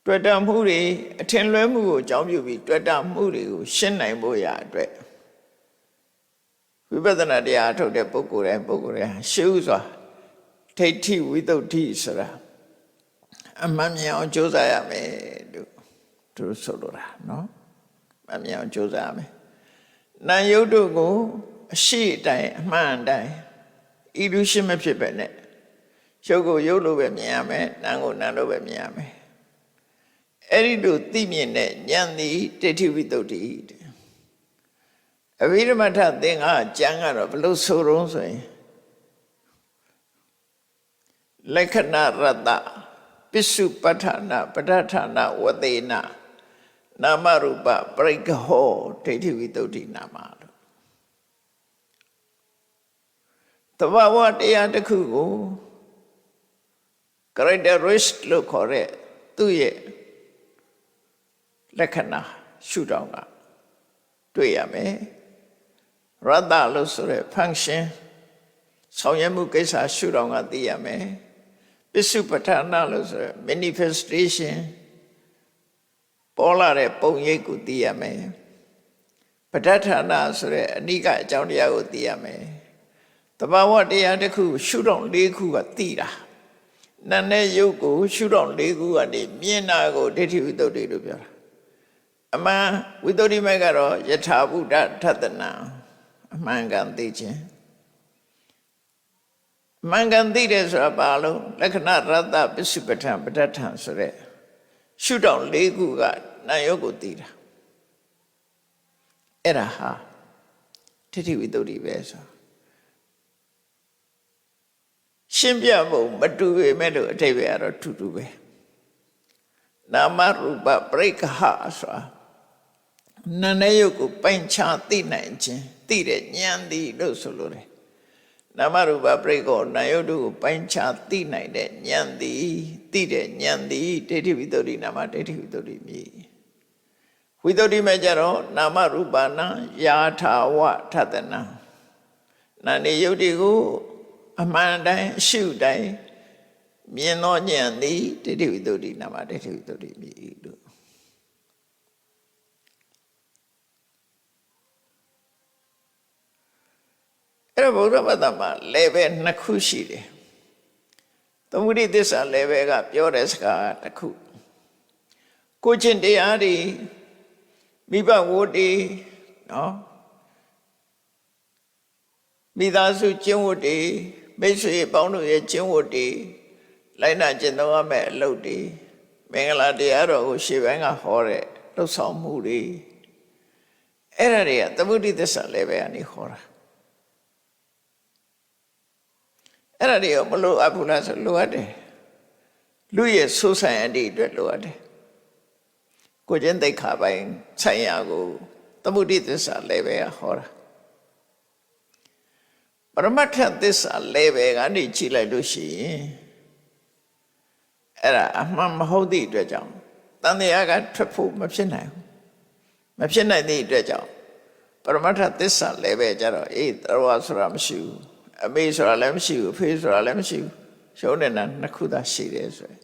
တွေ့တာမှုတွေအထင်လွဲမှုကိုအကြောင်းပြုပြီးတွေ့တာမှုတွေကိုရှင်းနိုင်ဖို့ရအတွက်ဝိပဿနာတရားထုတ်တဲ့ပုဂ္ဂိုလ်တိုင်းရှေးဥစွာဒိဋ္ဌိဝိတ္တုဆိုတာအမှန်မြင်အောင်ကြိုးစားရမယ်လို့သူဆိုလိုတာနော်အမှန်မြင်အောင်ကြိုးစားရမယ်နာယုတ်တို့ကိုအရှိတိုင်းအမှန်တိုင်း illusion မဖြစ်ပဲနဲ့ရုပ်ကိုရုပ်လိုပဲမြင်ရမယ်နာမ်ကိုနာမ်လိုပဲမြင်ရမယ်အဲ့ဒီလိုသိမြင်တဲ့ဉာဏ်သည်ဒိဋ္ဌိဝိတ္တုအဘိဓမ္မထသင်္ဃာကျမ်းကတော့ဘလို့ဆိုတော့ဆိုရင်လက္ခဏာရတ္တပစ္စုပ္ပထာနာပဋ္ဌာနာဝသေနနာမရူပပရိက္ခဟောဒိဋ္ဌိဝိတ္တုနာမလို့တဘာဝတရားတစ်ခုကို characteristic လို့ခေါ်တဲ့သူ့ရဲ့လက္ခဏာရှုထောင့်ကတွေ့ရမယ်ရတ္တလို့ဆိုတဲ့ function ဆောင်ရွက်မှုကိစ္စရှုထောင့်ကသိရမယ်ပစ္စုပ္ပထာနာလို့ဆိုတဲ့ manifestation ပေါ်လာတဲ့ပုံရိပ်ကိုသိရမယ်ပဋ္ဌာနာဆိုတဲ့အနိကအကြောင်းတရားကိုသိရမယ်တဘာဝတရားတစ်ခုရှုထောင့်၄ခုကသိတာနာနဲ့ယုတ်ကိုရှုထောင့်၄ခုကနေမြင်တာကိုဒိဋ္ဌိဝိတ္တုလို့ပြောတာအမှန်ဝိတ္တုမဲ့ကတော့ယထာဘုဒ္ဓထတနာအမှန်ကန်သိခြင်းအမှန်ကန်သိတယ်ဆိုတာဘာလို့လက္ခဏာရတ္တပစ္စုပ္ပထံပဋ္ဌာန်ဆိုတဲ့ရှုထောင့်၄ခုကနာယုတ်ကိုသိတာအဲ့ဒါဟာဒိဋ္ဌိဝိတ္တုပဲဆိုရှင်းပြဖို့မတူပေမဲ့လို့အထိပ္ပယ်ကတော့တူပဲနာမရူပပရိက္ခဟဆိုတာနာနဲ့ယုတ်ကိုပိုင်းခြားသိနိုင်ခြင်းသိတဲ့ဉာဏ်သည်လို့ဆိုလိုတယ်နာမရူပပရိက္ခဟနာယုတ်တို့ကိုပိုင်းခြားသိနိုင်တဲ့ဉာဏ်သည်သိတဲ့ဉာဏ်သည်ဒိဋ္ဌိဝိတ္တုနာမဒိဋ္ဌိဝိတ္တုမြည်ဝိတ္တုမဲ့ကြတော့နာမရူပနာယာထာဝထတနာနာနေယုတ်တွေကိုအမှန်တိုင်းအရှုတိုင်းမြင်သောဉာဏ်သည်ဒိဋ္ဌိဝိတ္တုနာမဒိဋ္ဌိဝိတ္တုမြည်လို့အဲ့တော့ဗုဒ္ဓဘာသာမှာ level နှစ်ခုရှိတယ်သမုဒိသစ္စာ level ကပြောတဲ့စကားတစ်ခုကိုကျင့်တရားတွေမိဘဝတ္တိနော်မိသားစုကျင့်ဝတ်တွေမိတ်ဆွေပေါင်းတို့ရဲ့ကျင့်ဝတ်တွေလိုက်နာကျင့်သုံးရမယ့်အလုပ်တွေမင်္ဂလာတရားတော်ကိုရှေ့ပိုင်းကဟောတဲ့လှုပ်ဆောင်မှုတွေ အဲ့ဒါတွေကသမုဒိသစ္စာလည်းပဲအနေခေါ်တာအဲ့ဒါတွေကမလိုအပ်ဘူးလားဆိုလိုအပ်တယ်လူရဲ့ဆိုးဆိုင်အတိအတွက်လိုအပ်တယ်ကိုကျင့်သိက္ခာပိုင်းဆိုင်ရာကိုသမုဒိသစ္စာလည်းပဲဟောတာပရမတ္ထသစ္စာလည်းပဲကနေကြည့်လိုက်လို့ရှိရင်အဲ့ဒါအမှန်မဟုတ်သည့်အတွက်ကြောင့်တန်တရားကထွက်ဖို့မဖြစ်နိုင်ဘူးမဖြစ်နိုင်သည့်အတွက်ကြောင့်ပရမတ္ထသစ္စာလည်းပဲကြတော့အေးတော်ဆိုတာမရှိဘူးအမေဆိုတာလည်းမရှိဘူးအဖေဆိုတာလည်းမရှိဘူးရှုံးနေတာနှစ်ခုသာရှိတယ်ဆိုရင်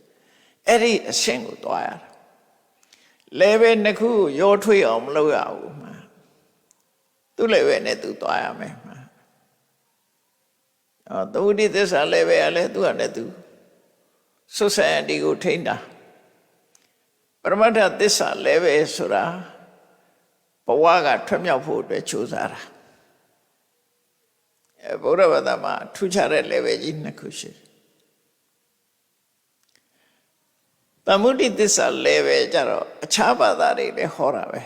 အဲ့ဒီအဆင့်ကိုတွားရတာလည်းပဲနှစ်ခုကိုရောထွေးအောင်မလုပ်ရဘူးမှာသူ့လည်းပဲနဲ့သူတွားရမယ်မှာသမုဒိသစ္စာလည်းပဲလည်းသူကလည်းသူဆုဆန်ဒီကိုထိန်းတာပရမတ္ထသစ္စာလည်းပဲဆိုတာဘဝကထွက်မြောက်ဖို့အတွက်ကြိုးစားတာဗုဒ္ဓဘာသာမှာထူးခြားတဲ့ level ကြီးနှစ်ခုရှိတယ်သမုဒိသစ္စာ level ကြတော့အခြားဘာသာတွေလည်းဟောတာပဲ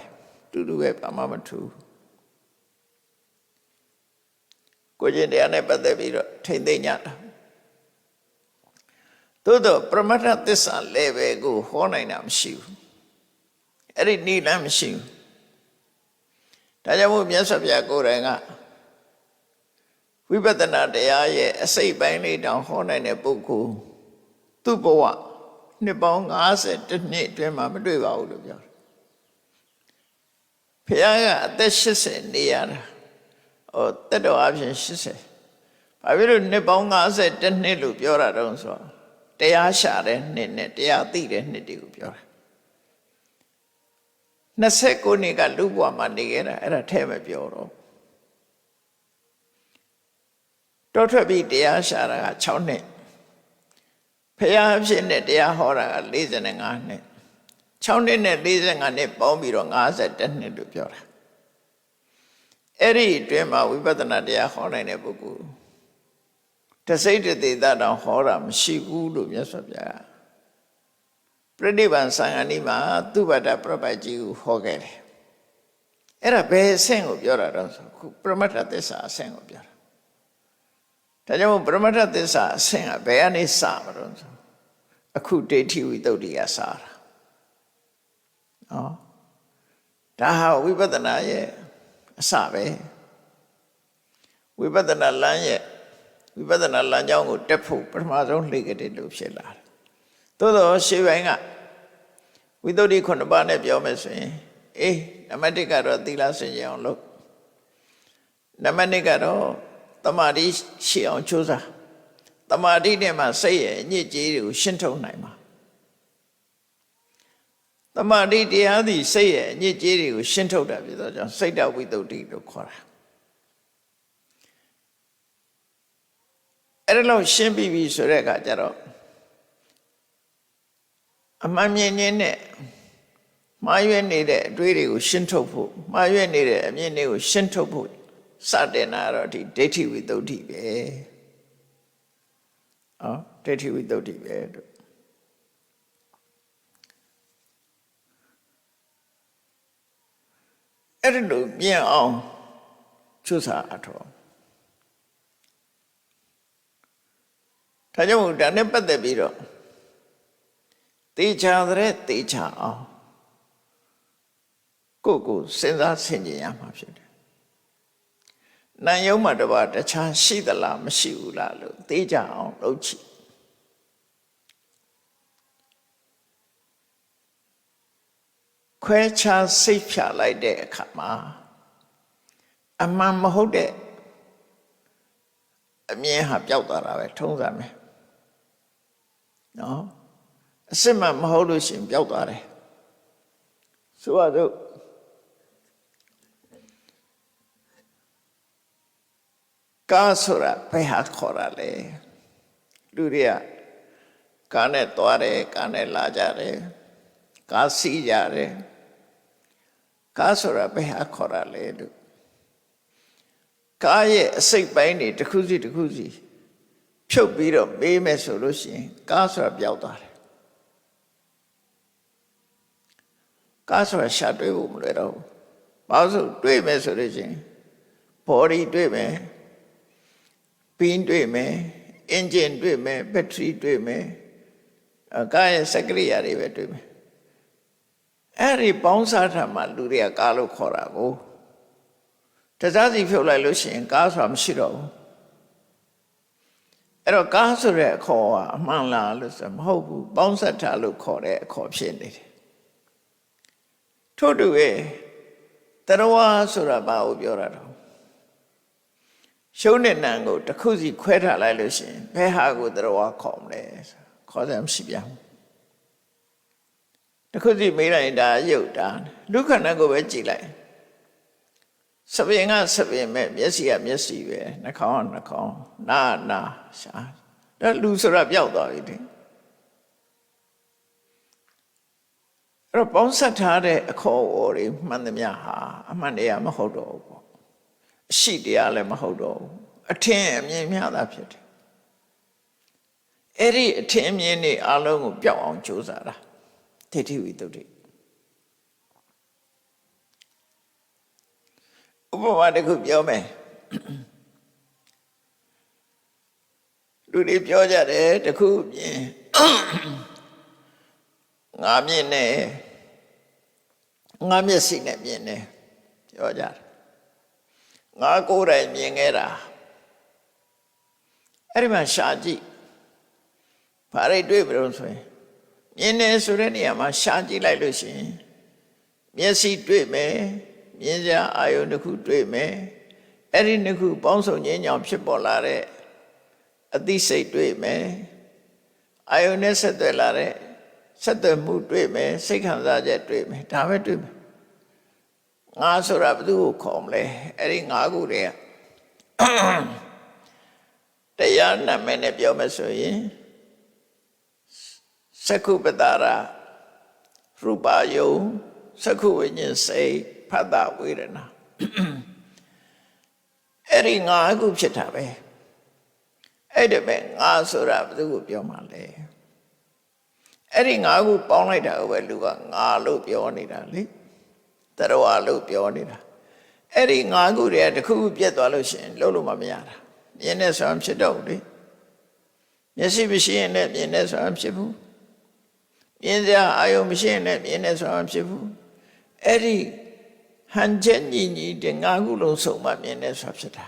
တူတူပဲဘာမှမထူးကိုကျင့်တရားနဲ့ပတ်သက်ပြီးတော့ထိမ့်သိမ့်ညတာသို့တော့ပရမတ္ထသစ္စာ level ကိုဟောနိုင်တာမရှိဘူးအဲ့ဒီနိလမ်းမရှိဘူးဒါကြောင့်မို့မြတ်စွာဘုရားကိုယ်တိုင်ကဝိပဿနာတရားရဲ့အစိတ်ပိုင်းလေးတောင်ဟောနိုင်တဲ့ပုဂ္ဂိုလ်သူ့ဘဝနှစ်ပေါင်း50နှစ်အတွင်းမှာမတွေ့ပါဘူးလို့ပြောတယ်ဘုရားကအသက်80နေရတာတက်တော်အပြင်80ဘာဖြစ်လို့နှစ်ပေါင်း50နှစ်လို့ပြောတာတုံးဆိုတော့တရားရှာတဲ့နှစ်နဲ့တရားသိတဲ့နှစ်တွေကိုပြောတာ29နှစ်ကလူ့ဘဝမှာနေခဲ့တာအဲ့ဒါထဲမပြောတော့တောထွက်ပြီးတရားရှာတာက6နှစ်ဖရာအဖြစ်နဲ့တရားဟောတာက45နှစ်6နှစ်နဲ့45နှစ်ပေါင်းပြီးတော့51နှစ်လို့ပြောတာအဲ့ဒီအတွင်းမှာဝိပဿနာတရားဟောနိုင်တဲ့ပုဂ္ဂိုလ်တစိတ်တသေးတာတောင်ဟောတာမရှိဘူးလို့မြတ်စွာဘုရားပြိဋိဘံသံဃာနီးမှာသူဘတ္တပြပတ်ကြီးကိုဟောခဲ့တယ်အဲ့ဒါဘယ်အဆင့်ကိုပြောတာတော့ဆိုခုပရမတ္ထသစ္စာအဆင့်ကိုပြောတာဒါကြောင့်ပရမတ္ထသစ္စာအဆင့်ကဘယ်ကနေစမှာတော့ဆိုအခုဒိဋ္ဌိဝိတ္တုကစတာနော်ဒါဟာဝိပဿနာရဲ့အစပဲဝိပဿနာလမ်းရဲ့ဝိပဿနာလမ်းကြောင်းကိုတက်ဖို့ပထမဆုံးလှည့်ကြတယ်လို့ဖြစ်လာတယ်သို့တော့ရှေးပိုင်းကဝိတ္တု9ပါးနဲ့ပြောမယ်ဆိုရင်နံပါတ်1ကတော့သီလစင်ကြယ်အောင်လုပ်နံပါတ်2ကတော့တမာတိရှိအောင်ကြိုးစားတမာတိနဲ့မှစိတ်ရဲ့အညစ်အကြေးတွေကိုရှင်းထုတ်နိုင်မှာတမာတိတရားသည်စိတ်ရဲ့အညစ်အကြေးတွေကိုရှင်းထုတ်တာဖြစ်သောကြောင့်စိတ်တဝိတ္တုလို့ခေါ်တာအဲ့ဒါလို့ရှင်းပြီးပြီဆိုတဲ့အခါကျတော့အမှန်မြင်ခြင်းနဲ့မှားရွက်နေတဲ့အတွေးတွေကိုရှင်းထုတ်ဖို့မှားရွက်နေတဲ့အမြင်တွေကိုရှင်းထုတ်ဖို့စတင်တာတော့ဒီဒိဋ္ဌိဝိတ္တုပဲဒိဋ္ဌိဝိတ္တုပဲတို့အဲ့ဒါလို့မြင်အောင်ချွတ်စာအထောဒါကြောင့်ဒါနဲ့ပတ်သက်ပြီးတော့တေချာတဲ့တေချာအောင်ကိုစဉ်းစားဆင်ခြင်ရမှာဖြစ်တယ်။နာယုံမှာတပါတခြားရှိသလားမရှိဘူးလားလို့သိကြအောင်လုပ်ချင်ခွဲခြားစိတ်ဖြာလိုက်တဲ့အခါမှာအမှန်မဟုတ်တဲ့အမြင်ဟာပျောက်သွားတာပဲထုံးစံပဲနော်အစစ်မှမဟုတ်လို့ရှိရင်ပျောက်သွားတယ်ဆိုတော့ကားဆိုတာဘယ်ဟာခေါ်တာလဲလူတွေကကားနဲ့သွားတယ်ကားနဲ့လာကြတယ်ကားစီးကြတယ်ကားဆိုတာဘယ်ဟာခေါ်တာလဲလို့ကားရဲ့အစိတ်ပိုင်းတွေတစ်ခုစီတစ်ခုစီဖြုတ်ပြီးတော့မေးမယ်ဆိုလို့ရှိရင်ကားဆိုတာပျောက်သွားတယ်ကားဆိုတာရှာတွေ့ဖို့မလွယ်တော့ဘူး ဘာလို့တွေ့မယ်ဆိုလို့ချင်း body တွေ့မယ် pin တွေ့မယ် engine တွေ့မယ် battery တွေ့မယ်ကားရဲ့စက်ကရိယာတွေပဲတွေ့မယ်အဲ့ဒီပေါင်းစားထားမှလူတွေကကားလို့ခေါ်တာကိုတစားစီဖြုတ်လိုက်လို့ရှိရင်ကားဆိုတာမရှိတော့ဘူးအဲ့တော့ကားဆိုတဲ့အခေါ်ကအမှန်လားလို့ဆိုမဟုတ်ဘူးပေါင်းဆက်ထားလို့ခေါ်တဲ့အခေါ်ဖြစ်နေတယ်ထို့တူရဲ့တရားဆိုတာဘာကိုပြောတာတော့ရှုံးတဲ့နံကိုတစ်ခုစီခွဲထားလိုက်လို့ရှိရင်ဘယ်ဟာကိုတရားခေါ်မလဲခေါ်တယ်မရှိပြန်ဘူးတစ်ခုစီမေးလိုက်ဒါရုပ်တာလူခန္ဓာကိုပဲကြည့်လိုက်စပင်ကစပင်မဲ့မျက်စိကမျက်စိပဲနှာခေါင်းကနှာခေါင်းနားနာရှာဒါလူဆိုတာပျောက်သွားပြီတဲ့အဲ့တော့ပေါင်းဆက်ထားတဲ့အခေါ်အဝေါ်တွေမှန်သမျှဟာအမှန်တရားမဟုတ်တော့ဘူးပေါ့အရှိတရားလည်းမဟုတ်တော့ဘူးအထင်အမြင်များတာဖြစ်တယ်အဲ့ဒီအထင်အမြင်တွေအလုံးကိုပျောက်အောင်ကြိုးစားတာဒိဋ္ဌိဝိတ္တုဥပမာတစ်ခုပြောမယ်လူတွေပြောကြတယ်တစ်ခုမြင်ငါမြင်နေငါမျက်စိနဲ့မြင်နေပြောကြတယ်ငါကိုယ်တိုင်မြင်ခဲ့တာအဲ့ဒီမှာရှာကြည့်ဘာတွေတွေ့မလို့ဆိုရင်မြင်နေဆိုတဲ့နေရာမှာရှာကြည့်လိုက်လို့ရှိရင်မျက်စိတွေ့မယ်မြင်စရာအာယုန်တစ်ခုတွေ့မယ်အဲ့ဒီနှစ်ခုပေါင်းစုံခြင်းကြောင့်ဖြစ်ပေါ်လာတဲ့အသိစိတ်တွေ့မယ်အာယုန်နဲ့ဆက်သွယ်လာတဲ့ဆက်သွယ်မှုတွေ့မယ်စိတ်ခံစားချက်တွေ့မယ်ဒါပဲတွေ့မယ်ငါဆိုတာဘယ်သူကိုခေါ်မလဲအဲ့ဒီငါးခုတည်းကတရားနာမည်နဲ့ပြောမယ်ဆိုရင်သက္ခုပတ္တရာရူပယုံသက္ခုဝိညာဉ်စိတ်ဖတ်တာဝေဒနာအဲ့ဒီငါးခုဖြစ်တာပဲအဲ့ဒါပဲငါဆိုတာဘယ်သူကိုပြောမှလဲအဲ့ဒီငါးခုပေါင်းလိုက်တာပဲလူကငါလို့ပြောနေတာလေတရားလို့ပြောနေတာအဲ့ဒီငါးခုတည်းကတစ်ခုခုပြတ်သွားလို့ရှိရင်လုံးလို့မရတာမြင်နေဆိုရင်ဖြစ်တော့လေမျက်စိမရှိရင်လည်းမြင်နေဆိုရင်ဖြစ်ဘူးမြင်စရာအာယုံမရှိရင်လည်းမြင်နေဆိုရင်ဖြစ်ဘူးအဲ့ဒီဟန်ချက်ညီညီတဲ့ငါးခုလုံးစုံမှမြင်နေဆိုဖြစ်တာ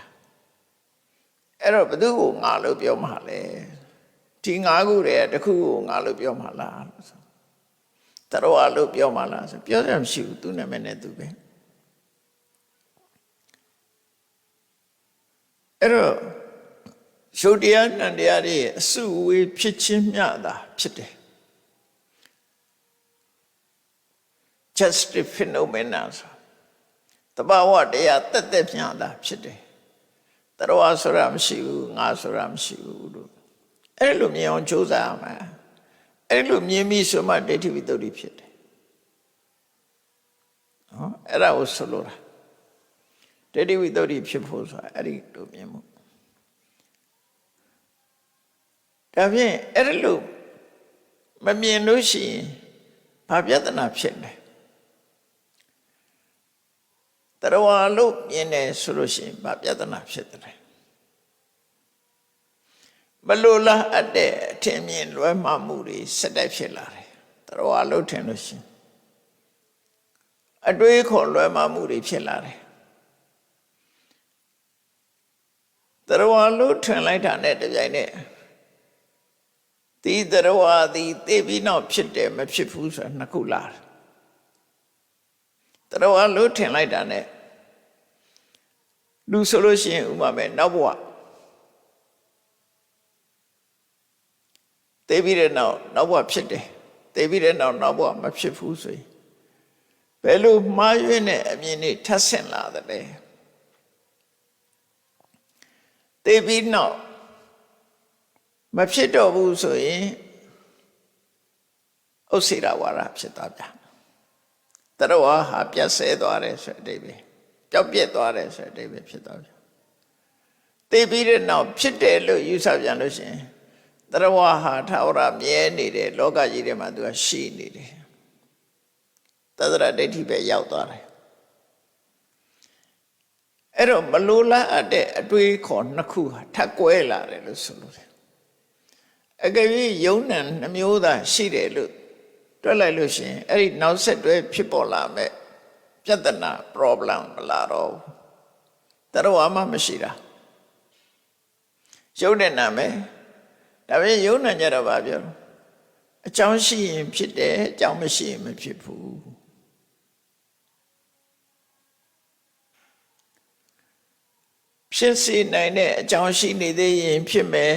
အဲ့တော့ဘယ်သူကိုငါလို့ပြောမှလဲဒီငါးခုတည်းကတစ်ခုကိုငါလို့ပြောမှလားတရားလို့ပြောမှလားဆိုပြောရမရှိဘူးသူနာမည်နဲ့သူပဲအဲ့တော့ရှုပ်တရားနံတရားတွေအစုအဝေးဖြစ်ချင်းမျှတာဖြစ်တယ် just a phenomena တဘာဝတရားတက်တက်မျှတာဖြစ်တယ်တရားဆိုတာမရှိဘူးငါဆိုတာမရှိဘူးလို့အဲ့လိုမြင်အောင်ကြိုးစားရမှာအဲ့လိုမြင်ပြီးဆိုမှဒိဋ္ဌိဝိတ္တုဖြစ်တယ်နော်အဲ့ဒါကိုဆိုလိုတာဒိဋ္ဌိဝိတ္တုဖြစ်ဖို့ဆိုတာအဲ့ဒီလိုမြင်မှုဒါဖြင့်အဲ့လိုမမြင်လို့ရှိရင်ဘာပြဿနာဖြစ်လဲတရားလို့မြင်တယ်ဆိုလို့ရှိရင်ဘာပြဿနာဖြစ်တယ်ဘလို့လားအတဲ့အထင်မြင်လွဲမှားမှုတွေစက်တိုက်ဖြစ်လာတယ်တရားလို့ထင်လို့ရှိရင်အတွေးခေါ်လွဲမှားမှုတွေဖြစ်လာတယ်တရားလို့ထင်လိုက်တာနဲ့တပြိုင်နက်ဒီတရားသည်သိပြီးနောက်ဖြစ်တယ်မဖြစ်ဘူးဆိုတာနှစ်ခုလာတယ်တရားလို့ထင်လိုက်တာနဲ့လူဆိုလို့ရှိရင်ဥပမာနောက်ဘဝသိပြီးတဲ့နောက်ဘဝဖြစ်တယ်သိပြီးတဲ့နောက်ဘဝမဖြစ်ဘူးဆိုရင်ဘယ်လိုမှားယွင်းတဲ့အမြင်တွေထပ်ဆင့်လာတယ်လဲသိပြီးနောက်မဖြစ်တော့ဘူးဆိုရင်ဥစ္စေရဝါဒဖြစ်သွားပြန်တရားဟာပြတ်ဆဲသွားတယ်ဆိုတဲ့အဓိပ္ပာယ်ပျောက်ပြက်သွားတယ်ဆိုတဲ့အဓိပ္ပာယ်ဖြစ်သွားပြန်သိပြီးတဲ့နောက်ဖြစ်တယ်လို့ယူဆပြန်လို့ရှိရင်တရားဟာထာဝရမြဲနေတယ်လောကကြီးထဲမှာသူကရှိနေတယ်သဒ္ဒရာဒိဋ္ဌိပဲရောက်သွားတယ် အဲ့တော့မလိုလားအပ်တဲ့အတွေးခေါ်နှစ်ခုဟာထပ်ကွဲလာတယ်လို့ဆိုလို့တယ်အကယ်၍ယုံနံနှမျိုးသာရှိတယ်လို့တွက်လိုက်လို့ရှိရင်အဲ့ဒီနောက်ဆက်တွဲဖြစ်ပေါ်လာမဲ့ပြဿနာ problem မလာတော့တရားမှမရှိတာယုံတဲ့နာမယ်ဒါပေမဲ့ယုံနံကြတော့ဗာပြောအကြောင်းရှိရင်ဖြစ်တယ်အကြောင်းမရှိရင်မဖြစ်ဘူးဖြစ်စေနိုင်တဲ့အကြောင်းရှိနေသေးရင်ဖြစ်မယ်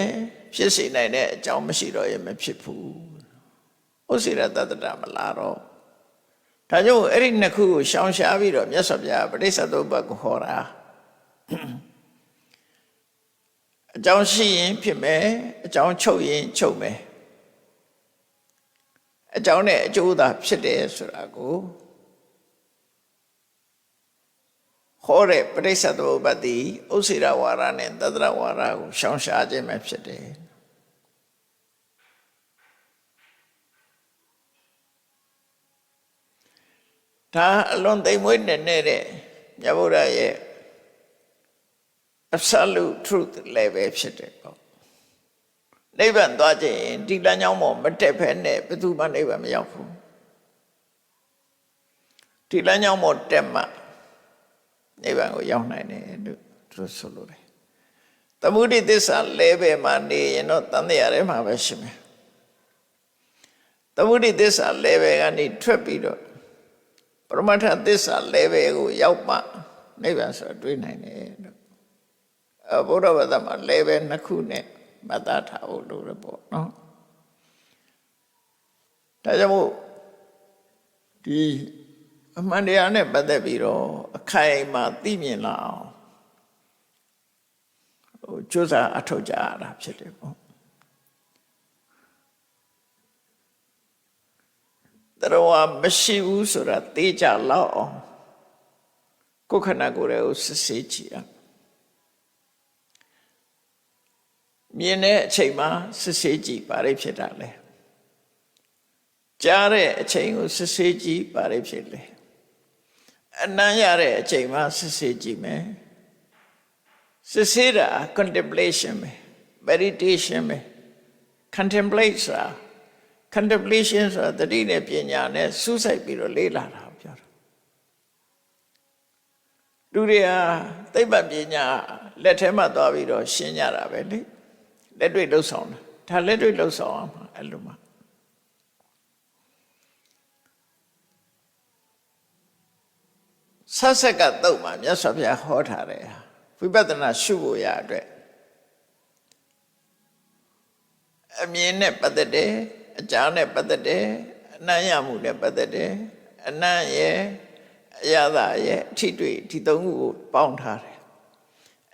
ဖြစ်စေနိုင်တဲ့အကြောင်းမရှိတော့ရင်မဖြစ်ဘူးဥစ္စေရတတ္တမလာတော့ဒါကြောင့်အဲ့ဒီနှစ်ခုကိုရှောင်ရှားပြီးတော့မြတ်စွာဘုရားပဋိစ္စသမုပ္ပါဒ်ကိုဟောတာအကြောင်းရှိရင်ဖြစ်မယ်အကြောင်းချုပ်ရင်ချုပ်မယ်အကြောင်းနဲ့အကျိုးသာဖြစ်တယ်ဆိုတာကိုဟောတဲ့ပဋိစ္စသမုပ္ပါဒ်ဒီဥစ္စေရဝါဒနဲ့တတ္တရဝါဒကိုရှောင်ရှားခြင်းပဲဖြစ်တယ်ဒါအလွန်သိမ်မွေ့နေတဲ့မြတ်ဗုဒ္ဓရဲ့ absolute truth လည်းပဲဖြစ်တယ်ပေါ့နိဗ္ဗာန်သွားခြင်းဒီလမ်းကြောင်းပေါ်မတက်ဖဲနဲ့ဘယ်သူမှနိဗ္ဗာန်မရောက်ဘူးဒီလမ်းကြောင်းပေါ်တက်မှနိဗ္ဗာန်ကိုရောက်နိုင်တယ်လို့သူဆိုလိုတယ်သမုဒိသစ္စာလဲပဲမှာနေရင်တော့တန်တရားထဲမှာပဲရှိမယ်သမုဒိသစ္စာလဲပဲကနေထွက်ပြီးတော့ပရမတ္ထသစ္စာလဲပဲကိုရောက်မှနိဗ္ဗာန်ဆိုတွေးနိုင်တယ်လို့ဘုရားဘာသာမှာလဲပဲနှစ်ခုနဲ့မသားထားဖို့လိုရပေါ့နော်ဒါကြောင့်မို့ဒီအမှန်တရားနဲ့ပတ်သက်ပြီးတော့အခိုင်အမာသိမြင်လာအောင်ကြိုးစားအထောက်ကြရတာဖြစ်တယ်ပေါ့တရားမရှိဘူးဆိုတာသိကြလောက်အောင်ကိုယ်ခန္ဓာကိုယ်ကိုစစ်ဆေးကြည့်ရမြင်တဲ့အချိန်မှာစစ်ဆေးကြည့်ပါလိမ့်ဖြစ်တာလေကြားတဲ့အချိန်ကိုစစ်ဆေးကြည့်ပါလိမ့်ဖြစ်လေအနံ့ရတဲ့အချိန်မှာစစ်ဆေးကြည့်မယ်စစ်ဆေးတာ contemplation ပဲ meditation ပဲ contemplate ဆိုတာ contemplation ဆိုတာတတိနဲ့ပညာနဲ့စူးစိုက်ပြီးတော့လေ့လာတာပြောတာလူတွေဟာသိပ္ပံပညာလက်ထဲမှာသွားပြီးတော့ရှင်းကြတာပဲလေလက်တွေ့လှုပ်ဆောင်တာဒါလက်တွေ့လှုပ်ဆောင်အောင်အဲ့လိုမှဆတ်ဆက်ကတုတ်မှာမြတ်စွာဘုရားဟောထားတယ်ဝိပဿနာရှုဖို့ရအတွက်အမြင်နဲ့ပတ်သက်တယ်အကြားနဲ့ပတ်သက်တယ်အနံ့ရမှုနဲ့ပတ်သက်တယ်အနံ့ရဲ့အရသာရဲ့အထိတွေ့ဒီသုံးခုကိုပေါင်းထားတယ်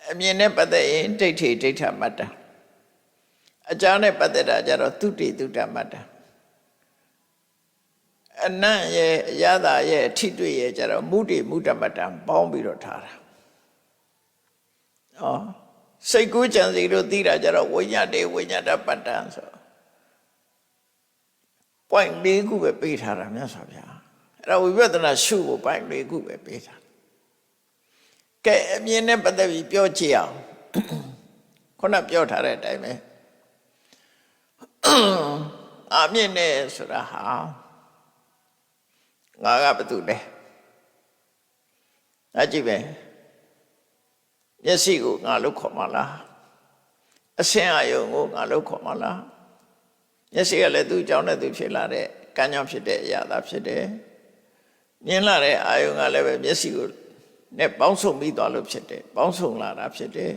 အမြင်နဲ့ပတ်သက်ရင်ဒိဋ္ဌိဒိဋ္ဌမတ္တအကြားနဲ့ပတ်သက်တာကြတော့သုတိသုတမတ္တအနံ့ရဲ့အရသာရဲ့အထိတွေ့ရဲ့ကြတော့မုဒိမုဒ္ဒမတ္တပေါင်းပြီးတော့ထားတာစိတ်ကူးကြံစီလို့သိတာကြတော့ဝိညာတေဝိညာတပတ္တဆိုpoint ၄ခုပဲပေးထားတာမြတ်စွာဘုရားအဲ့ဒါဝိပဿနာရှုဖို့ point ၄ခုပဲပေးထားကဲအမြင်နဲ့ပတ်သက်ပြီးပြောကြည့်အောင်ခုနပြောထားတဲ့အတိုင်းပဲအမြင်နဲ့ဆိုတာဟာငါကဘာတူလဲအကြည့်ပဲမျက်စိကိုငါလို့ခေါ်မလားအဆင်းအာယုံကိုငါလို့ခေါ်မလားမျက်စိကလည်းသူ့အကြောင်းနဲ့သူဖြစ်လာတဲ့ကံကြောင့်ဖြစ်တဲ့အရာသာဖြစ်တယ်မြင်လာတဲ့အာယုံကလည်းပဲမျက်စိကိုနဲ့ပေါင်းစုံပြီးသွားလို့ဖြစ်တယ်ပေါင်းစုံလာတာဖြစ်တယ်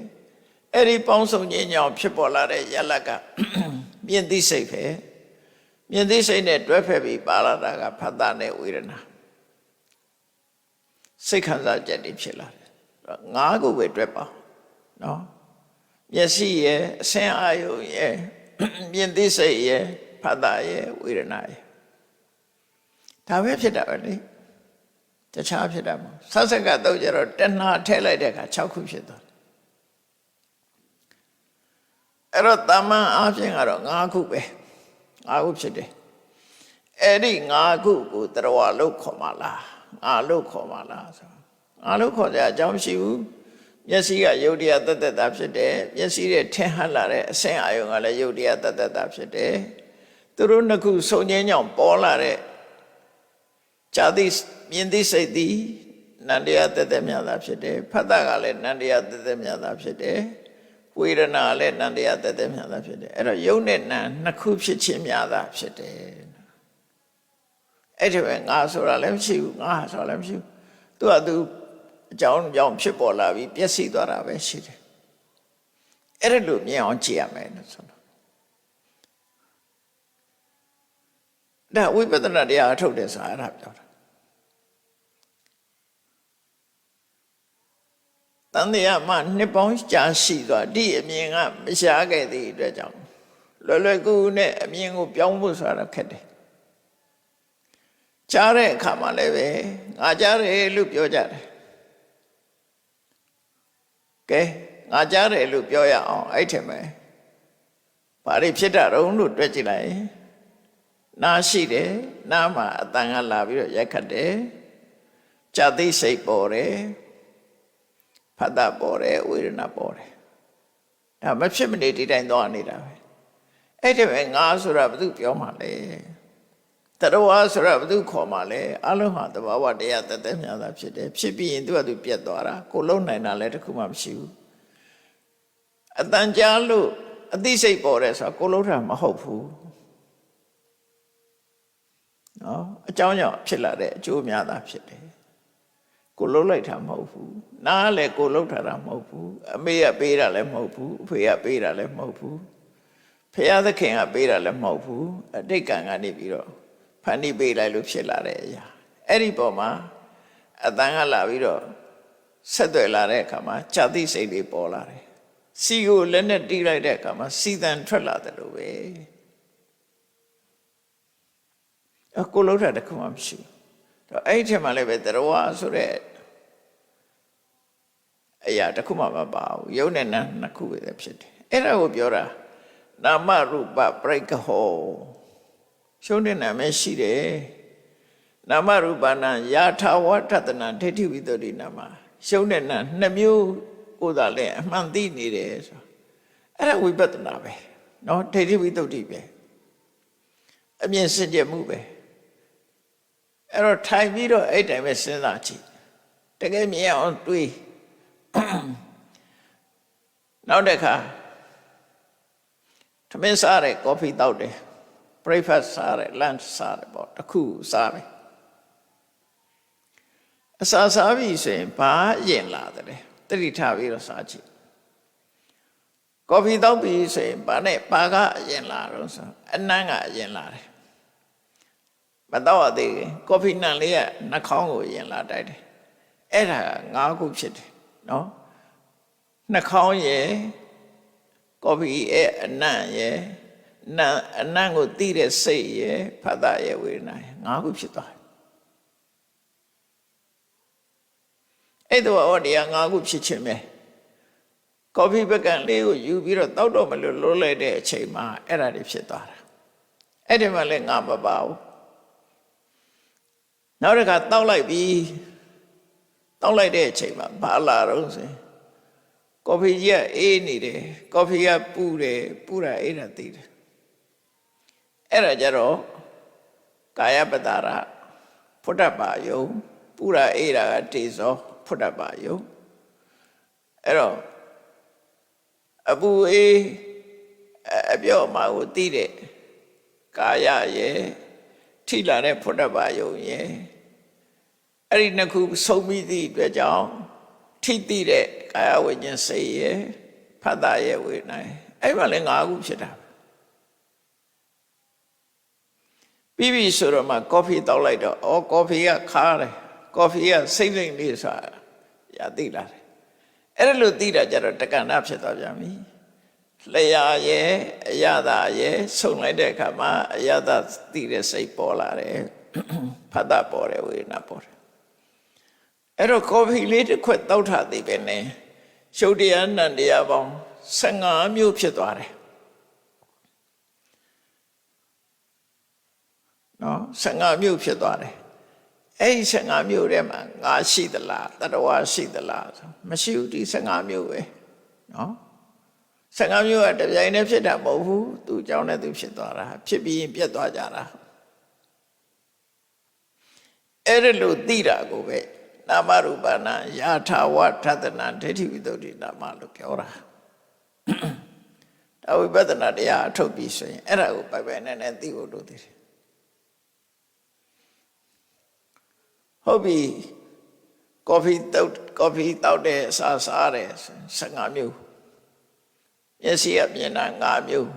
အဲ့ဒီပေါင်းစုံခြင်းကြောင့်ဖြစ်ပေါ်လာတဲ့ယလကမြင်သိစိတ်ပဲမြင်သိစိတ်နဲ့တွဲဖက်ပြီးပါလာတာကဖတ်တာနဲ့ဝေဒနာစိတ်ခံစားချက်တွေဖြစ်လာတယ်ငါးခုပဲတွဲပါနော်မျက်စိရဲ့အဆင်းအာယုံရဲ့မြင်သိစိတ်ရဲ့ဖတ်တာရဲ့ဝေဒနာရဲ့ဒါပဲဖြစ်တာပဲလေတခြားဖြစ်တာမဟုတ်ဆတ်ဆက်ကတော့ကျတော့တဏှာထည့်လိုက်တဲ့အခါ6ခုဖြစ်သွားတယ်အဲ့တော့တမန်အားဖြင့်ကတော့5ခုပဲ5ခုဖြစ်တယ်အဲ့ဒီ5ခုကိုတရားလို့ခေါ်မှလားငါလို့ခေါ်မှလားဆိုငါလို့ခေါ်ကြအကြောင်းရှိဘူး မျက်စိကယုတ်တရားတတ်တာဖြစ်တယ်မျက်စိရဲ့ထင်ဟပ်လာတဲ့အဆင့်အာယုံကလည်းယုတ်တရားတတ်တာဖြစ်တယ်သူတို့နှစ်ခုစုံငင်းကြောင့်ပေါ်လာတဲ့ဇာတိမြင်သိစိတ်သည်နန္တရားတတ်မြတ်တာဖြစ်တယ်ဖတ်တာကလည်းနန္တရားတတ်မြတ်တာဖြစ်တယ်ဝေဒနာလည်းနန္တရားတတ်မြတ်တာဖြစ်တယ်အဲ့တော့ယုတ်နဲ့နံနှစ်ခုဖြစ်ခြင်းများတာဖြစ်တယ်အဲ့ဒီပဲငါဆိုတာလည်းမရှိဘူးငါဆိုတာလည်းမရှိဘူးသူကသူအကြောင်းကြောင့်ဖြစ်ပေါ်လာပြီးပျက်စီးသွားတာပဲရှိတယ်အဲ့ဒါလိုမြင်အောင်ကြည့်ရမယ်လို့ဆိုတော့ဒါဝိပဿနာတရားအထုတ်တယ်ဆိုတာအဲ့ဒါပြောတာတန်တရားမှနှစ်ပေါင်းကြာရှိသွားဒီအမြင်ကမရှားခဲ့သည့်အတွက်ကြောင့်လွယ်လွယ်ကူကူနဲ့အမြင်ကိုပြောင်းဖို့ဆိုတာခက်တယ်ကြားတဲ့အခါမှာလည်းပဲငါကြားတယ်လို့ပြောကြတယ်ကဲငါကြားတယ်လို့ပြောရအောင်အဲ့ထင်မယ်ဘာတွေဖြစ်တာတုံးလို့တွေ့ကြည့်လိုက်နားရှိတယ်နားမှာအတန်ကလာပြီးတော့ရိုက်ခတ်တယ်ဇာတိစိတ်ပေါ်တယ်ဖတ်တာပေါ်တယ်ဝေဒနာပေါ်တယ်ဒါမဖြစ်မနေဒီတိုင်းသွားနေတာပဲအဲ့ထင်မယ်ငါဆိုတာဘာသူပြောမှလဲတရဝါဆိုတာဘာသူခေါ်မှလဲအလုံးဟာတဘာဝတရားတသက်မြတ်တာဖြစ်တယ်ဖြစ်ပြီးရင်သူကသူပြတ်သွားတာကိုလုံးနိုင်တာလည်းတခုမှမရှိဘူးအတန်ကြားလို့အသိစိတ်ပေါ်တယ်ဆိုတာကိုလုံးတာမဟုတ်ဘူးနော်အကြောင်းကြောင့်ဖြစ်လာတဲ့အကျိုးများတာဖြစ်တယ်ကိုလုံးလိုက်တာမဟုတ်ဘူးနားလည်းကိုလုံးထားတာမဟုတ်ဘူးအမေကပေးတာလည်းမဟုတ်ဘူးအဖေကပေးတာလည်းမဟုတ်ဘူးဖခင်သခင်ကပေးတာလည်းမဟုတ်ဘူးအတိတ်ကံကနေပြီးတော့ဖန်တီးပေးလိုက်လို့ဖြစ်လာတဲ့အရာအဲ့ဒီပေါ်မှာအတန်ကလာပြီးတော့ဆက်သွယ်လာတဲ့အခါမှာဇာတိစိတ်တွေပေါ်လာတယ်စီကိုလက်နဲ့တီးလိုက်တဲ့အခါမှာစီတန်ထွက်လာတယ်လို့ပဲအကိုလုံးတာတခုမှမရှိဘူးတော့အဲ့ဒီထဲမှာလည်းပဲတရဝဆိုတဲ့အရာတခုမှမပါဘူးယုံနဲ့နာနှစ်ခုပဲဖြစ်တယ်အဲ့ဒါကိုပြောတာနာမရူပပရိက္ခဟောရှုံးတဲ့နာမည်ရှိတယ်နာမရူပနာယာထာဝတ္တနာဒိဋ္ဌိဝိတ္တိနာမရှုံးတဲ့နာနှစ်မျိုးကိုသာလဲအမှန်သိနေတယ်ဆိုအဲ့ဒါဝိပဿနာပဲနော်ဒိဋ္ဌိဝိတ္တိပဲအမြင်စင်ကြယ်မှုပဲအဲ့တော့ထိုင်ပြီးတော့အဲ့တိုင်ပဲစဉ်းစားကြည့်တကယ်မြင်အောင်တွေးနောက်တစ်ခါထမင်းစားတယ်ကော်ဖီတောက်တယ် breakfast စားတယ် lunch စားတယ်ပေါ့တခုစားတယ်အစာစားပြီဆိုရင်ဘာရင်လာတယ်တတိထားပြီးတော့စားကြည့်ကော်ဖီတောက်ပြီဆိုရင်ဘာနဲ့ဘာကအရင်လာတော့ဆိုအနံ့ကအရင်လာတယ်မတော့ရသေးဘူးကော်ဖီနှံလေးကနှာခေါင်းကိုရင်လာတိုက်တယ်အဲ့ဒါ၅ခုဖြစ်တယ်နော်နှာခေါင်းရယ်ကော်ဖီရဲ့အနံ့ရယ်အနံ့ကိုတီးတဲ့စိတ်ရယ်ဖတ်တာရယ်ဝေဒနာရယ်၅ခုဖြစ်သွားတယ်အဲ့တော့တရား၅ခုဖြစ်ခြင်းပဲကော်ဖီပကံလေးကိုယူပြီးတော့တောက်တော့မလို့လွတ်လိုက်တဲ့အချိန်မှာအဲ့ဒါတွေဖြစ်သွားတာအဲ့ဒီမှာလည်းငါမပါဘူးနောက်တစ်ခါတောက်လိုက်ပြီးတောက်လိုက်တဲ့အချိန်မှာဘာလာတော့ဆိုကော်ဖီကြီးကအေးနေတယ်ကော်ဖီကပူတယ်ပူတာအေးတာသိတယ်အဲ့ဒါကြတော့ကာယပတ္တာရဖုဒ္ဓပါယုံပူတာအေးတာကတေဇောဖုဒ္ဓပါယုံအဲ့တော့အပူအေးအပြော့မှာကိုသိတဲ့ကာယရဲ့ထိလာတဲ့ဖုဒ္ဓပါယုံရဲ့အဲ့ဒီနှစ်ခုဆုံးပြီးသည့်အတွက်ကြောင့်ထိသိတဲ့ကာယဝိညာဉ်စိတ်ရဲ့ဖတ်တာရဲ့ဝေဒနာအဲ့မှာလည်း၅ခုဖြစ်တာပြီးပြီဆိုတော့မှကော်ဖီတောက်လိုက်တော့အော်ကော်ဖီကခါတယ်ကော်ဖီကစိတ်လိမ်လေးဆိုတာရသိလာတယ်အဲ့ဒါလို့သိတာကြတော့တက္ကဏဖြစ်သွားပြန်ပြီလျာရဲ့အယတာရဲ့ဆုံလိုက်တဲ့အခါမှာအယတာသိတဲ့စိတ်ပေါ်လာတယ်ဖတ်တာပေါ်တယ်ဝေဒနာပေါ်တယ်အဲ့တော့ကော်ဖီလေးတစ်ခွက်တောက်ထားသေးပဲနဲ့ရှုပ်တရားနံတရားပေါင်း15မျိုးဖြစ်သွားတယ်နော်15မျိုးဖြစ်သွားတယ် အဲ့ဒီ15မျိုးထဲမှာငါရှိသလားတတဝါရှိသလားမရှိဘူးဒီ15မျိုးပဲနော်15မျိုးကတပြိုင်တည်းဖြစ်တာမဟုတ်ဘူးသူအကြောင်းနဲ့သူဖြစ်သွားတာဖြစ်ပြီးရင်ပြတ်သွားကြတာအဲ့ဒါလို့သိတာကိုပဲနာမရူပနာယာထာဝထသနာဒိဋ္ဌိဝိတ္တုနာမလို့ပြောတာဒါဝိပဿနာတရားအထုတ်ပြီးဆိုရင်အဲ့ဒါကိုပိုက်ပိုက်နဲ့နဲ့သိဖို့လိုသေးတယ်ဟုတ်ပြီကော်ဖီတောက်တဲ့အစားတယ်15မျိုးမျက်စိကမြင်တာ5မျိုး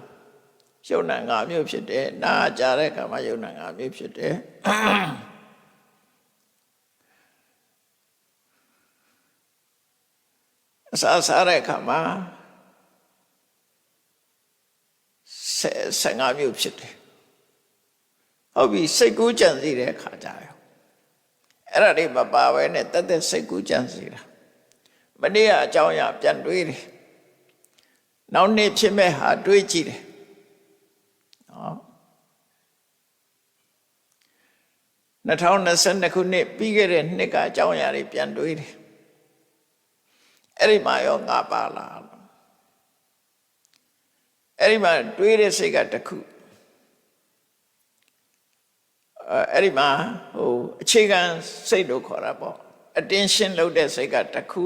ယုံနာ5မျိုးဖြစ်တယ်နားကြားတဲ့အခါမှာယုံနာ5မျိုးဖြစ်တယ်အစားတဲ့အခါမှာ15မျိုးဖြစ်တယ်ဟုတ်ပြီစိတ်ကူးကြံစည်တဲ့အခါကြရောအဲ့ဒါတွေမပါဘဲနဲ့တသက်စိတ်ကူးကြံစည်တာမနေ့ကအကြောင်းအရာပြန်တွေးတယ်နောက်နေ့ဖြစ်မဲ့ဟာတွေးကြည့်တယ်2022ခုနှစ်ပြီးခဲ့တဲ့နှစ်ကအကြောင်းအရာတွေပြန်တွေးတယ်အဲ့ဒီမှာရောငါပါလားအဲ့ဒီမှာတွေးတဲ့စိတ်ကတစ်ခုအဲ့ဒီမှာအခြေခံစိတ်လို့ခေါ်တာပေါ့ attention လုပ်တဲ့စိတ်ကတစ်ခု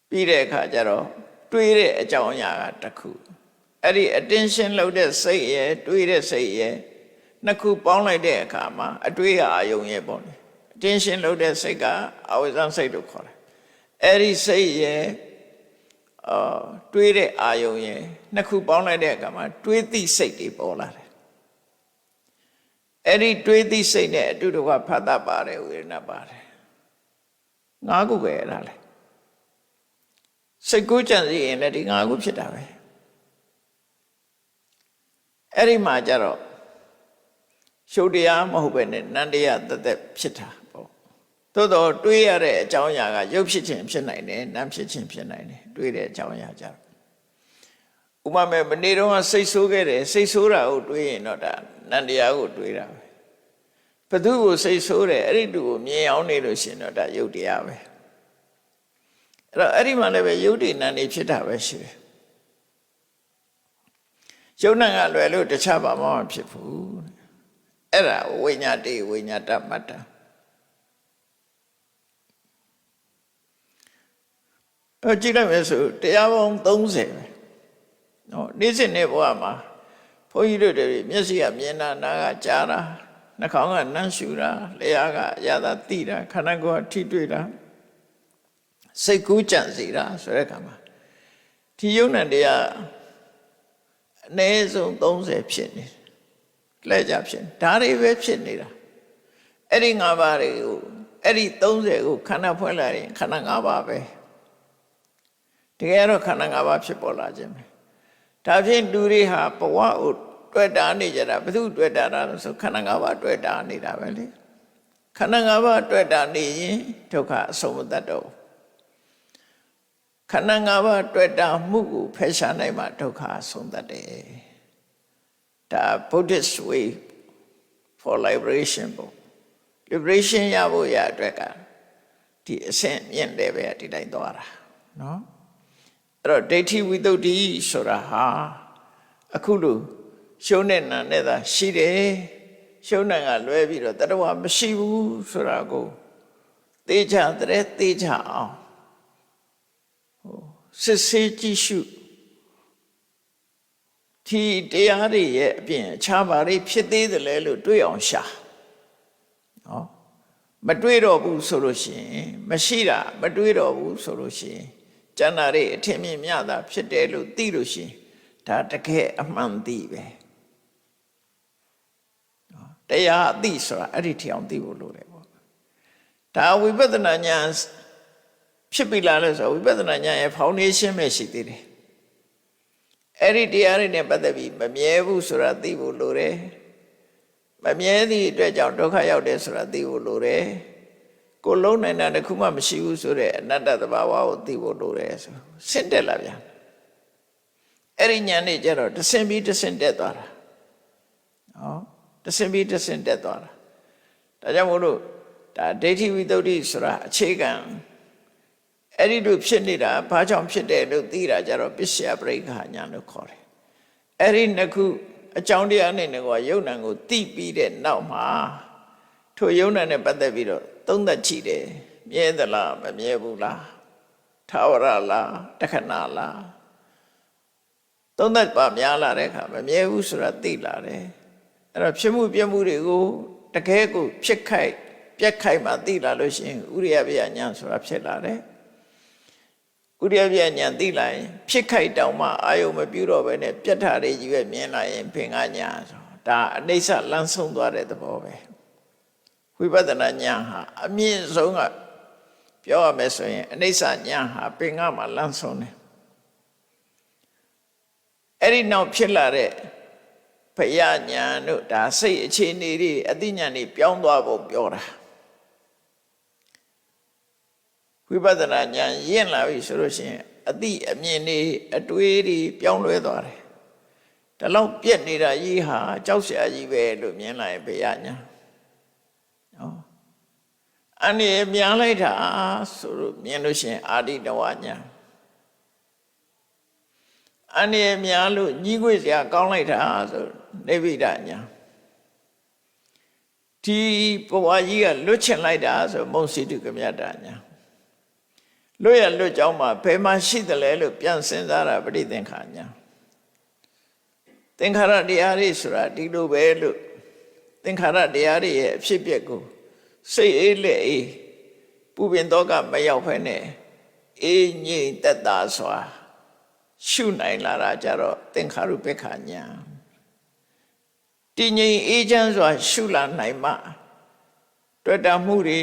ပြီးတဲ့အခါကျတော့တွေးတဲ့အကြောင်းအရာကတစ်ခုအဲ့ဒီ attention လုပ်တဲ့စိတ်ရဲ့တွေးတဲ့စိတ်ရဲ့နှစ်ခုပေါင်းလိုက်တဲ့အခါမှာအတွေးအာယုံရဲ့ပေါ့လေ attention လုပ်တဲ့စိတ်ကအဝိဇ္ဇံစိတ်လို့ခေါ်တယ်အဲ့ဒီစိတ်ရဲ့တွေးတဲ့အာယုံရဲ့နှစ်ခုပေါင်းလိုက်တဲ့အခါမှာတွေးသိစိတ်တွေပေါ်လာတယ်အဲ့ဒီတွေးသိစိတ်နဲ့အတူတူကဖတ်တာပါတယ်ဝေဒနာပါတယ်5ခုပဲအဲ့ဒါလေစိတ်ကူးကြံစည်ရင်လည်းဒီ5ခုဖြစ်တာပဲအဲ့ဒီမှာကျတော့ရှုပ်တရားမဟုတ်ပဲနဲ့နန္တရားသက်ဖြစ်တာပေါ့သို့တော့တွေးရတဲ့အကြောင်းအရာကရုပ်ဖြစ်ခြင်းဖြစ်နိုင်တယ်နာမ်ဖြစ်ခြင်းဖြစ်နိုင်တယ်တွေးတဲ့အကြောင်းအရာကြတော့ဥပမာမနေ့တုန်းကစိတ်ဆိုးခဲ့တယ်စိတ်ဆိုးတာကိုတွေးရင်တော့ဒါနန္တရားကိုတွေးတာပဲဘသူကိုစိတ်ဆိုးတယ်အဲ့ဒီသူကိုမြင်အောင်နေလို့ရှိရင်တော့ဒါရုပ်တရားပဲအဲ့တော့အဲ့ဒီမှာလည်းပဲယုတ်တိနန္ဒီဖြစ်တာပဲရှိတယ်ယုံနာကလွယ်လို့တခြားဘာမှမဖြစ်ဘူးအဲ့ဒါဝိညာတိဝိညာတမတ္တကြည့်လိုက်မယ်ဆိုတရားပေါင်း30ပဲနော်နေ့စဉ်နေ့ဘဝမှာဘုန်းကြီးတို့တွေမျက်စိကမြင်တာနားကကြားတာနှာခေါင်းကနမ်းရှူတာလျှာကအရာသာသိတာခန္ဓာကိုယ်ကထိတွေ့တာစိတ်ကူးကြံစီတာဆိုတဲ့အခါမှာဒီယုံနဲ့တရားအနည်းဆုံး30ဖြစ်နေလက်ကြဖြစ်ဒါတွေပဲဖြစ်နေတာအဲ့ဒီ5ပါးတွေကိုအဲ့ဒီ30ကိုခန္ဓာဖွဲ့လိုက်ရင်ခန္ဓာ5ပါးပဲတကယ်တော့ခန္ဓာ5ပါးဖြစ်ပေါ်လာခြင်းပဲဒါဖြင့်လူတွေဟာဘဝကိုတွေ့တာနေကြတာဘယ်သူတွေ့တာလဲဆိုခန္ဓာ5ပါးတွေ့တာနေတာပဲလေခန္ဓာ5ပါးတွေ့တာနေရင်ဒုက္ခအဆုံးမတတ်တော့ခန္ဓာ5ပါးတွေ့တာမှုကိုဖယ်ရှားနိုင်မှဒုက္ခအဆုံးတတ်တယ်ဒါ Buddhist way for liberation ပေါ့ liberation ရဖို့ရအတွက်ကဒီအဆင့်မြင့်တယ်ပဲဒီတိုင်းသွားတာနော်အဲ့တော့ဒိဋ္ဌိဝိတ္တုဆိုတာဟာအခုလို့ရှုံးတဲ့နာနဲ့သာရှိတယ်ရှုံးတဲ့ကလွဲပြီးတော့တတဝမရှိဘူးဆိုတာကိုသိချတဲ့သိချအောင်စစ်ဆေးကြည့်ရှုဒီတရားတွေရဲ့အပြင်အခြားဘာတွေဖြစ်သေးတယ်လဲလို့တွေးအောင်ရှာနော်မတွေးတော့ဘူးဆိုလို့ရှိရင်မရှိတာမတွေးတော့ဘူးဆိုလို့ရှိရင်ကျန်တာတွေအထင်မြင်မြတာဖြစ်တယ်လို့သိလို့ရှိရင်ဒါတကယ်အမှန်သိပဲတရားအသိဆိုတာအဲ့ဒီထအောင်သိဖို့လိုတယ်ပေါ့ဒါဝိပဿနာဉာဏ်ဖြစ်ပြီလားလို့ဆိုဝိပဿနာဉာဏ်ရဲ့ foundation ပဲရှိသေးတယ်အဲ့ဒီတရားတွေနဲ့ပတ်သက်ပြီးမမြဲဘူးဆိုတာသိဖို့လိုတယ်မမြဲသည့်အတွက်ကြောင့်ဒုက္ခရောက်တယ်ဆိုတာသိဖို့လိုတယ်ကိုလုံးနိုင်တာတခုမှမရှိဘူးဆိုတဲ့အနတ္တသဘာဝကိုသိဖို့လိုတယ်ဆိုဆင့်တက်လာပြန်အဲ့ဒီဉာဏ်နဲ့ကျတော့တဆင့်ပြီးတဆင့်တက်သွားတာဟောတဆင့်ပြီးတဆင့်တက်သွားတာ ဒါကြောင့်မို့လို့ဒါဒိဋ္ဌိဝိတ္တုဆိုတာအခြေခံအဲ့ဒီလိုဖြစ်နေတာဘာကြောင့်ဖြစ်တယ်လို့သိတာကြတော့ပစ္စယပရိက္ခညာလို့ခေါ်တယ်အဲ့ဒီနှစ်ခုအကြောင်းတရားနဲ့ကယုံနာကိုသိပြီးတဲ့နောက်မှာထိုယုံနာနဲ့ပတ်သက်ပြီးတော့သုံးသပ်ကြည့်တယ်မြဲသလားမမြဲဘူးလားထာဝရလားတခဏလားသုံးသပ်ပါများလာတဲ့အခါမမြဲဘူးဆိုတာသိလာတယ်အဲ့တော့ဖြစ်မှုပြမှုတွေကိုတကယ်ကိုဖြစ်ခိုက်ပြက်ခိုက်မှသိလာလို့ရှိရင်ဥရိယပယညာဆိုတာဖြစ်လာတယ်ဥရိယပယညာသိလာရင်ဖြစ်ခိုက်တောင်မှအာယုံမပြုတော့ဘဲနဲ့ပြက်ထားတွေကြီးပဲမြင်လာရင်ဖင်ကညာဆိုဒါအနိစ္စလမ်းဆုံးသွားတဲ့သဘောပဲဝိပဿနာညာဟာအမြင့်ဆုံးကပြောရမယ်ဆိုရင်အနိစ္စညာဟာပင်ကမှာလမ်းဆုံးတယ်အဲ့ဒီနောက်ဖြစ်လာတဲ့ဘယညာတို့ဒါစိတ်အခြေအနေတွေအသိဉာဏ်တွေပြောင်းသွားဖို့ပြောတာဝိပဿနာဉာဏ်ရင့်လာပြီဆိုလို့ရှိရင်အသိအမြင်တွေအတွေးတွေပြောင်းလဲသွားတယ်ဒါလောက်ပြက်နေတာကြီးဟာကြောက်စရာကြီးပဲလို့မြင်လာရင်ဘယညာနော်အနေများလိုက်တာဆိုလို့မြင်လို့ရှိရင်အာတိတဝညာအနေများလို့ညီးခွေစရာကောင်းလိုက်တာဆိုနိဗ္ဗိဒညာဒီဘဝကြီးကလွတ်ချင်လိုက်တာဆိုမုံစီတုကမြတ်တာညာလွတ်ရလွတ်ကြောင်းမှာဘယ်မှာရှိတယ်လဲလို့ပြန်စဉ်းစားတာပဋိသင်္ခါညာသင်္ခါရတရားတွေဆိုတာဒီလိုပဲလို့သင်္ခါရတရားတွေရဲ့အဖြစ်အပျက်ကိုစိတ်အေးလက်အေးပူပင်တော့ကမရောက်ဖ ೇನೆ အေးငြိမ်သက်သာစွာရှုနိုင်လာတာကြတော့သင်္ခါရုပ္ပခာညာတည်ငြိမ်အေးချမ်းစွာရှုလာနိုင်မှတွေ့တာမှုတွေ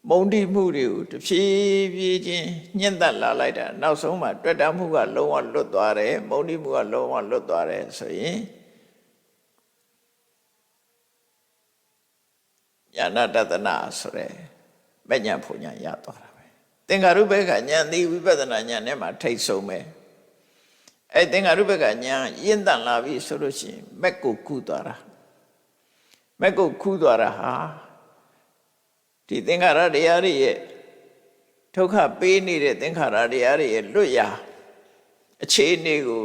မုံတိမှုတွေကိုတဖြည်းဖြည်းချင်းညှင့်သက်လာလိုက်တာနောက်ဆုံးမှတွေ့တာမှုကလုံးဝလွတ်သွားတယ်မုံတိမှုကလုံးဝလွတ်သွားတယ်ဆိုရင်ညာနာတတနာဆိုရဲမဉ္ဇဉ်ဖုန်ညာရသွားတာပဲသင်္ခါရုပ္ပခာညာဒီဝိပဿနာညာနဲ့မှထိတ်ဆုံးပဲအဲ့သင်္ခါရုပ္ပခာညာရင့်တန်လာပြီဆိုလို့ရှိရင်မက်ကိုကူးသွားတာမက်ကိုကူးသွားတာဟာဒီသင်္ခါရတရားတွေရဲ့ဒုက္ခပေးနေတဲ့သင်္ခါရတရားတွေရဲ့လွတ်ရာအခြေအနေကို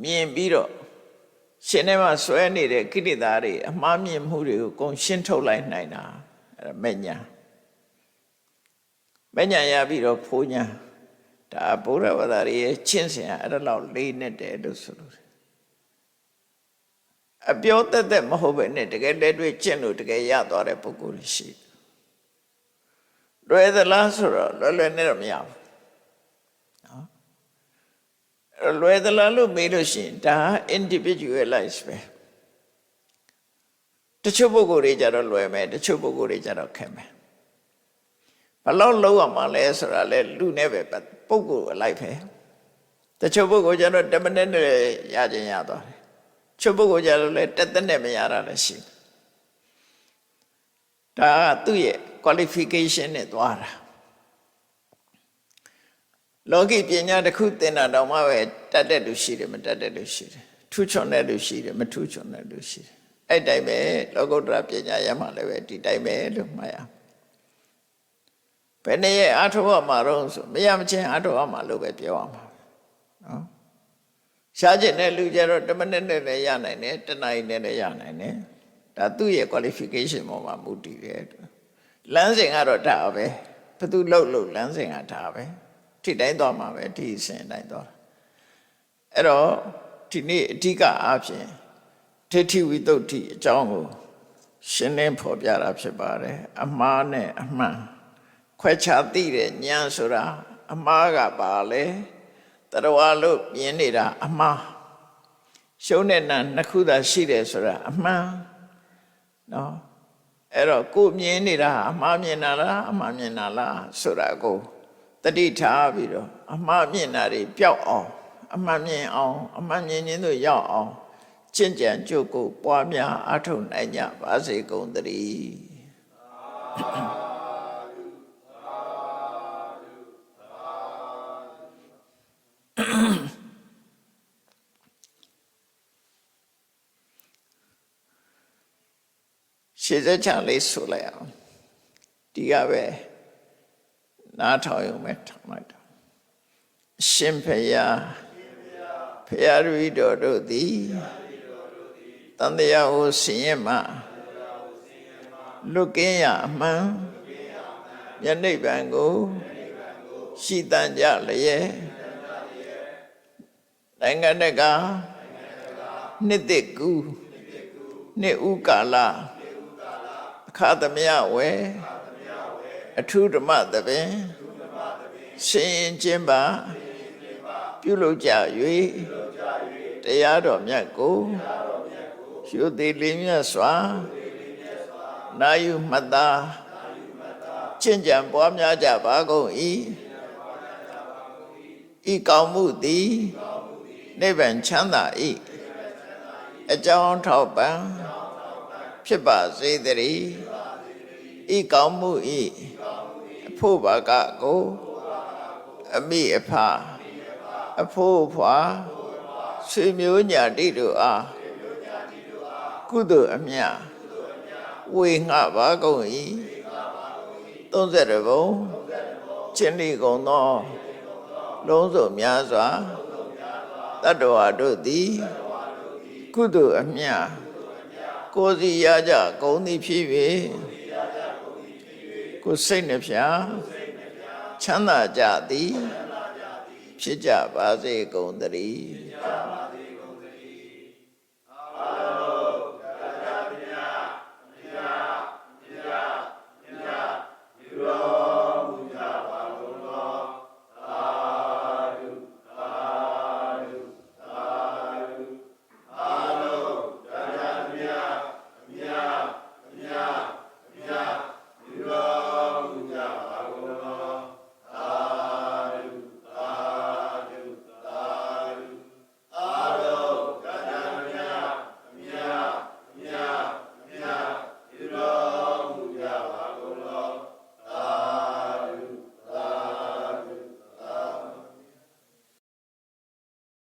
မြင်ပြီးတော့ရှင်ထဲမှာဆွဲနေတဲ့ကိလေသာတွေအမှားမြင်မှုတွေကိုကုန်ရှင်းထုတ်လိုက်နိုင်တာအဲ့ဒါမဉ္ဇဉ်ရပြီးတော့ဖိုးညာဒါဘုရားဝါဒရဲ့ကျင့်စဉ်အဲ့ဒါလောက်လေးနဲ့တယ်လို့ဆိုလို့အပြောတတ်မဟုတ်ပဲနဲ့တကယ်လက်တွေ့ကျင့်လို့တကယ်ရသွားတဲ့ပုဂ္ဂိုလ်ရှိလွယ်သလားဆိုတော့လွယ်နဲ့တော့မရဘူးနော်လွယ်သလားလို့မေးလို့ရှိရင်ဒါ individualize ပဲတချို့ပုဂ္ဂိုလ်တွေကြတော့လွယ်မယ်တချို့ပုဂ္ဂိုလ်တွေကြတော့ခက်မယ်ဘလောက်လုံးရမှာလဲဆိုတာလဲလူနဲ့ပဲပုဂ္ဂိုလ်အလိုက်ပဲတချို့ပုဂ္ဂိုလ်ကြတော့10မိနစ်နဲ့ရခြင်းရသွားတယ်ချို့ပုဂ္ဂိုလ်ကြတော့လဲ10သက်နဲ့မရတာလည်းရှိဒါကသူ့ရဲ့ qualification နဲ့သွားတာလောကီပညာတစ်ခုသင်တာတောင်မှပဲတတ်တဲ့လူရှိတယ်မတတ်တဲ့လူရှိတယ်ထူးချွန်တဲ့လူရှိတယ်မထူးချွန်တဲ့လူရှိတယ်အဲ့တိုင်းပဲလောကုတ္တရာပညာရမှလည်းပဲဒီတိုင်းပဲလို့မှတ်ရဘယ်နဲ့ရအထောက်အမှာတော့ဆိုမရမချင်းအထောက်အမှာလို့ပဲပြောရမှာနော်ရှားကျင်တဲ့လူကြတော့10မိနစ်နဲ့လည်းရနိုင်တယ်10နာရီနဲ့လည်းရနိုင်တယ်ဒါသူ့ရဲ့ qualification ပေါ်မှာမူတည်တယ်လမ်းစဉ်ကတော့ဒါပဲဘသူလှုပ်လမ်းစဉ်ကဒါပဲထိတိုင်းသွားမှာပဲဒီအစဉ်တိုင်းသွားအဲ့တော့ဒီနေ့အဓိကအားဖြင့်ဒိဋ္ဌိဝိတ္တုအကြောင်းကိုရှင်းလင်းဖော်ပြတာဖြစ်ပါတယ်အမှားနဲ့အမှန်ခွဲခြားသိတဲ့ဉာဏ်ဆိုတာအမှားကပါလေတရဝလို့မြင်နေတာအမှားရှုံးတဲ့နာနှစ်ခုသာရှိတယ်ဆိုတာအမှန်နော်အဲ့တော့ကိုမြင်နေတာအမှားမြင်တာလားအမှားမြင်တာလားဆိုတာကိုတတိထားပြီးတော့အမှားမြင်တာတွေပျောက်အောင်အမှန်မြင်အောင်အမှန်မြင်ခြင်းတို့ရောက်အောင်ကျင့်ကြံကြိုးကိုပွားများအားထုတ်နိုင်ကြပါစေကုန်သတည်း ရှေ့ဆက်ချလေးဆိုလိုက်အောင်ဒီကပဲနားထောင်ရုံပဲထောင်လိုက်တာရှင်ဖယားဖယားရီတော်တို့သည်တန်တရားကိုဆင်ရင်မှလွတ်ကင်းရအမှန်ယနိဗ္ဗာန်ကိုရှိတန်ကြလျက်နိုင်ငံတကာနှစ်သက်ကူနှစ်ဥကာလအခါသမယဝဲအထုဓမ္မသဘင်ရှင်ရင်ချင်းပါပြုလုပ်ကြ၍တရားတော်မြတ်ကိုရှုသိလင်းမြတ်စွာနာယူမှတ်သားကျင့်ကြံပွားများကြပါကုန်၏ဤကောင်းမှုသည်နိဗ္ဗာန်ချမ်းသာ၏အကြောင်းထောက်ပံ့ဖြစ်ပါစေတည်းဤကောင်းမှု၏အဖို့ဘာကကိုအမိအဖအဖို့ဖွာဆွေမျိုးညာတိတို့အားကုသိုလ်အမြတ်ဝေငှပါကုန်၏30ဘုံကျင့်လိကုန်သောလုံးစုံများစွာတတ္တဝါတို့သည်ကုသိုလ်အမြတ်ကိုယ်စီရကြကုန်သည်ဖြစ်၍ကိုယ်စိတ်နှဖျားချမ်းသာကြသည်ဖြစ်ကြပါစေကုန်သတည်း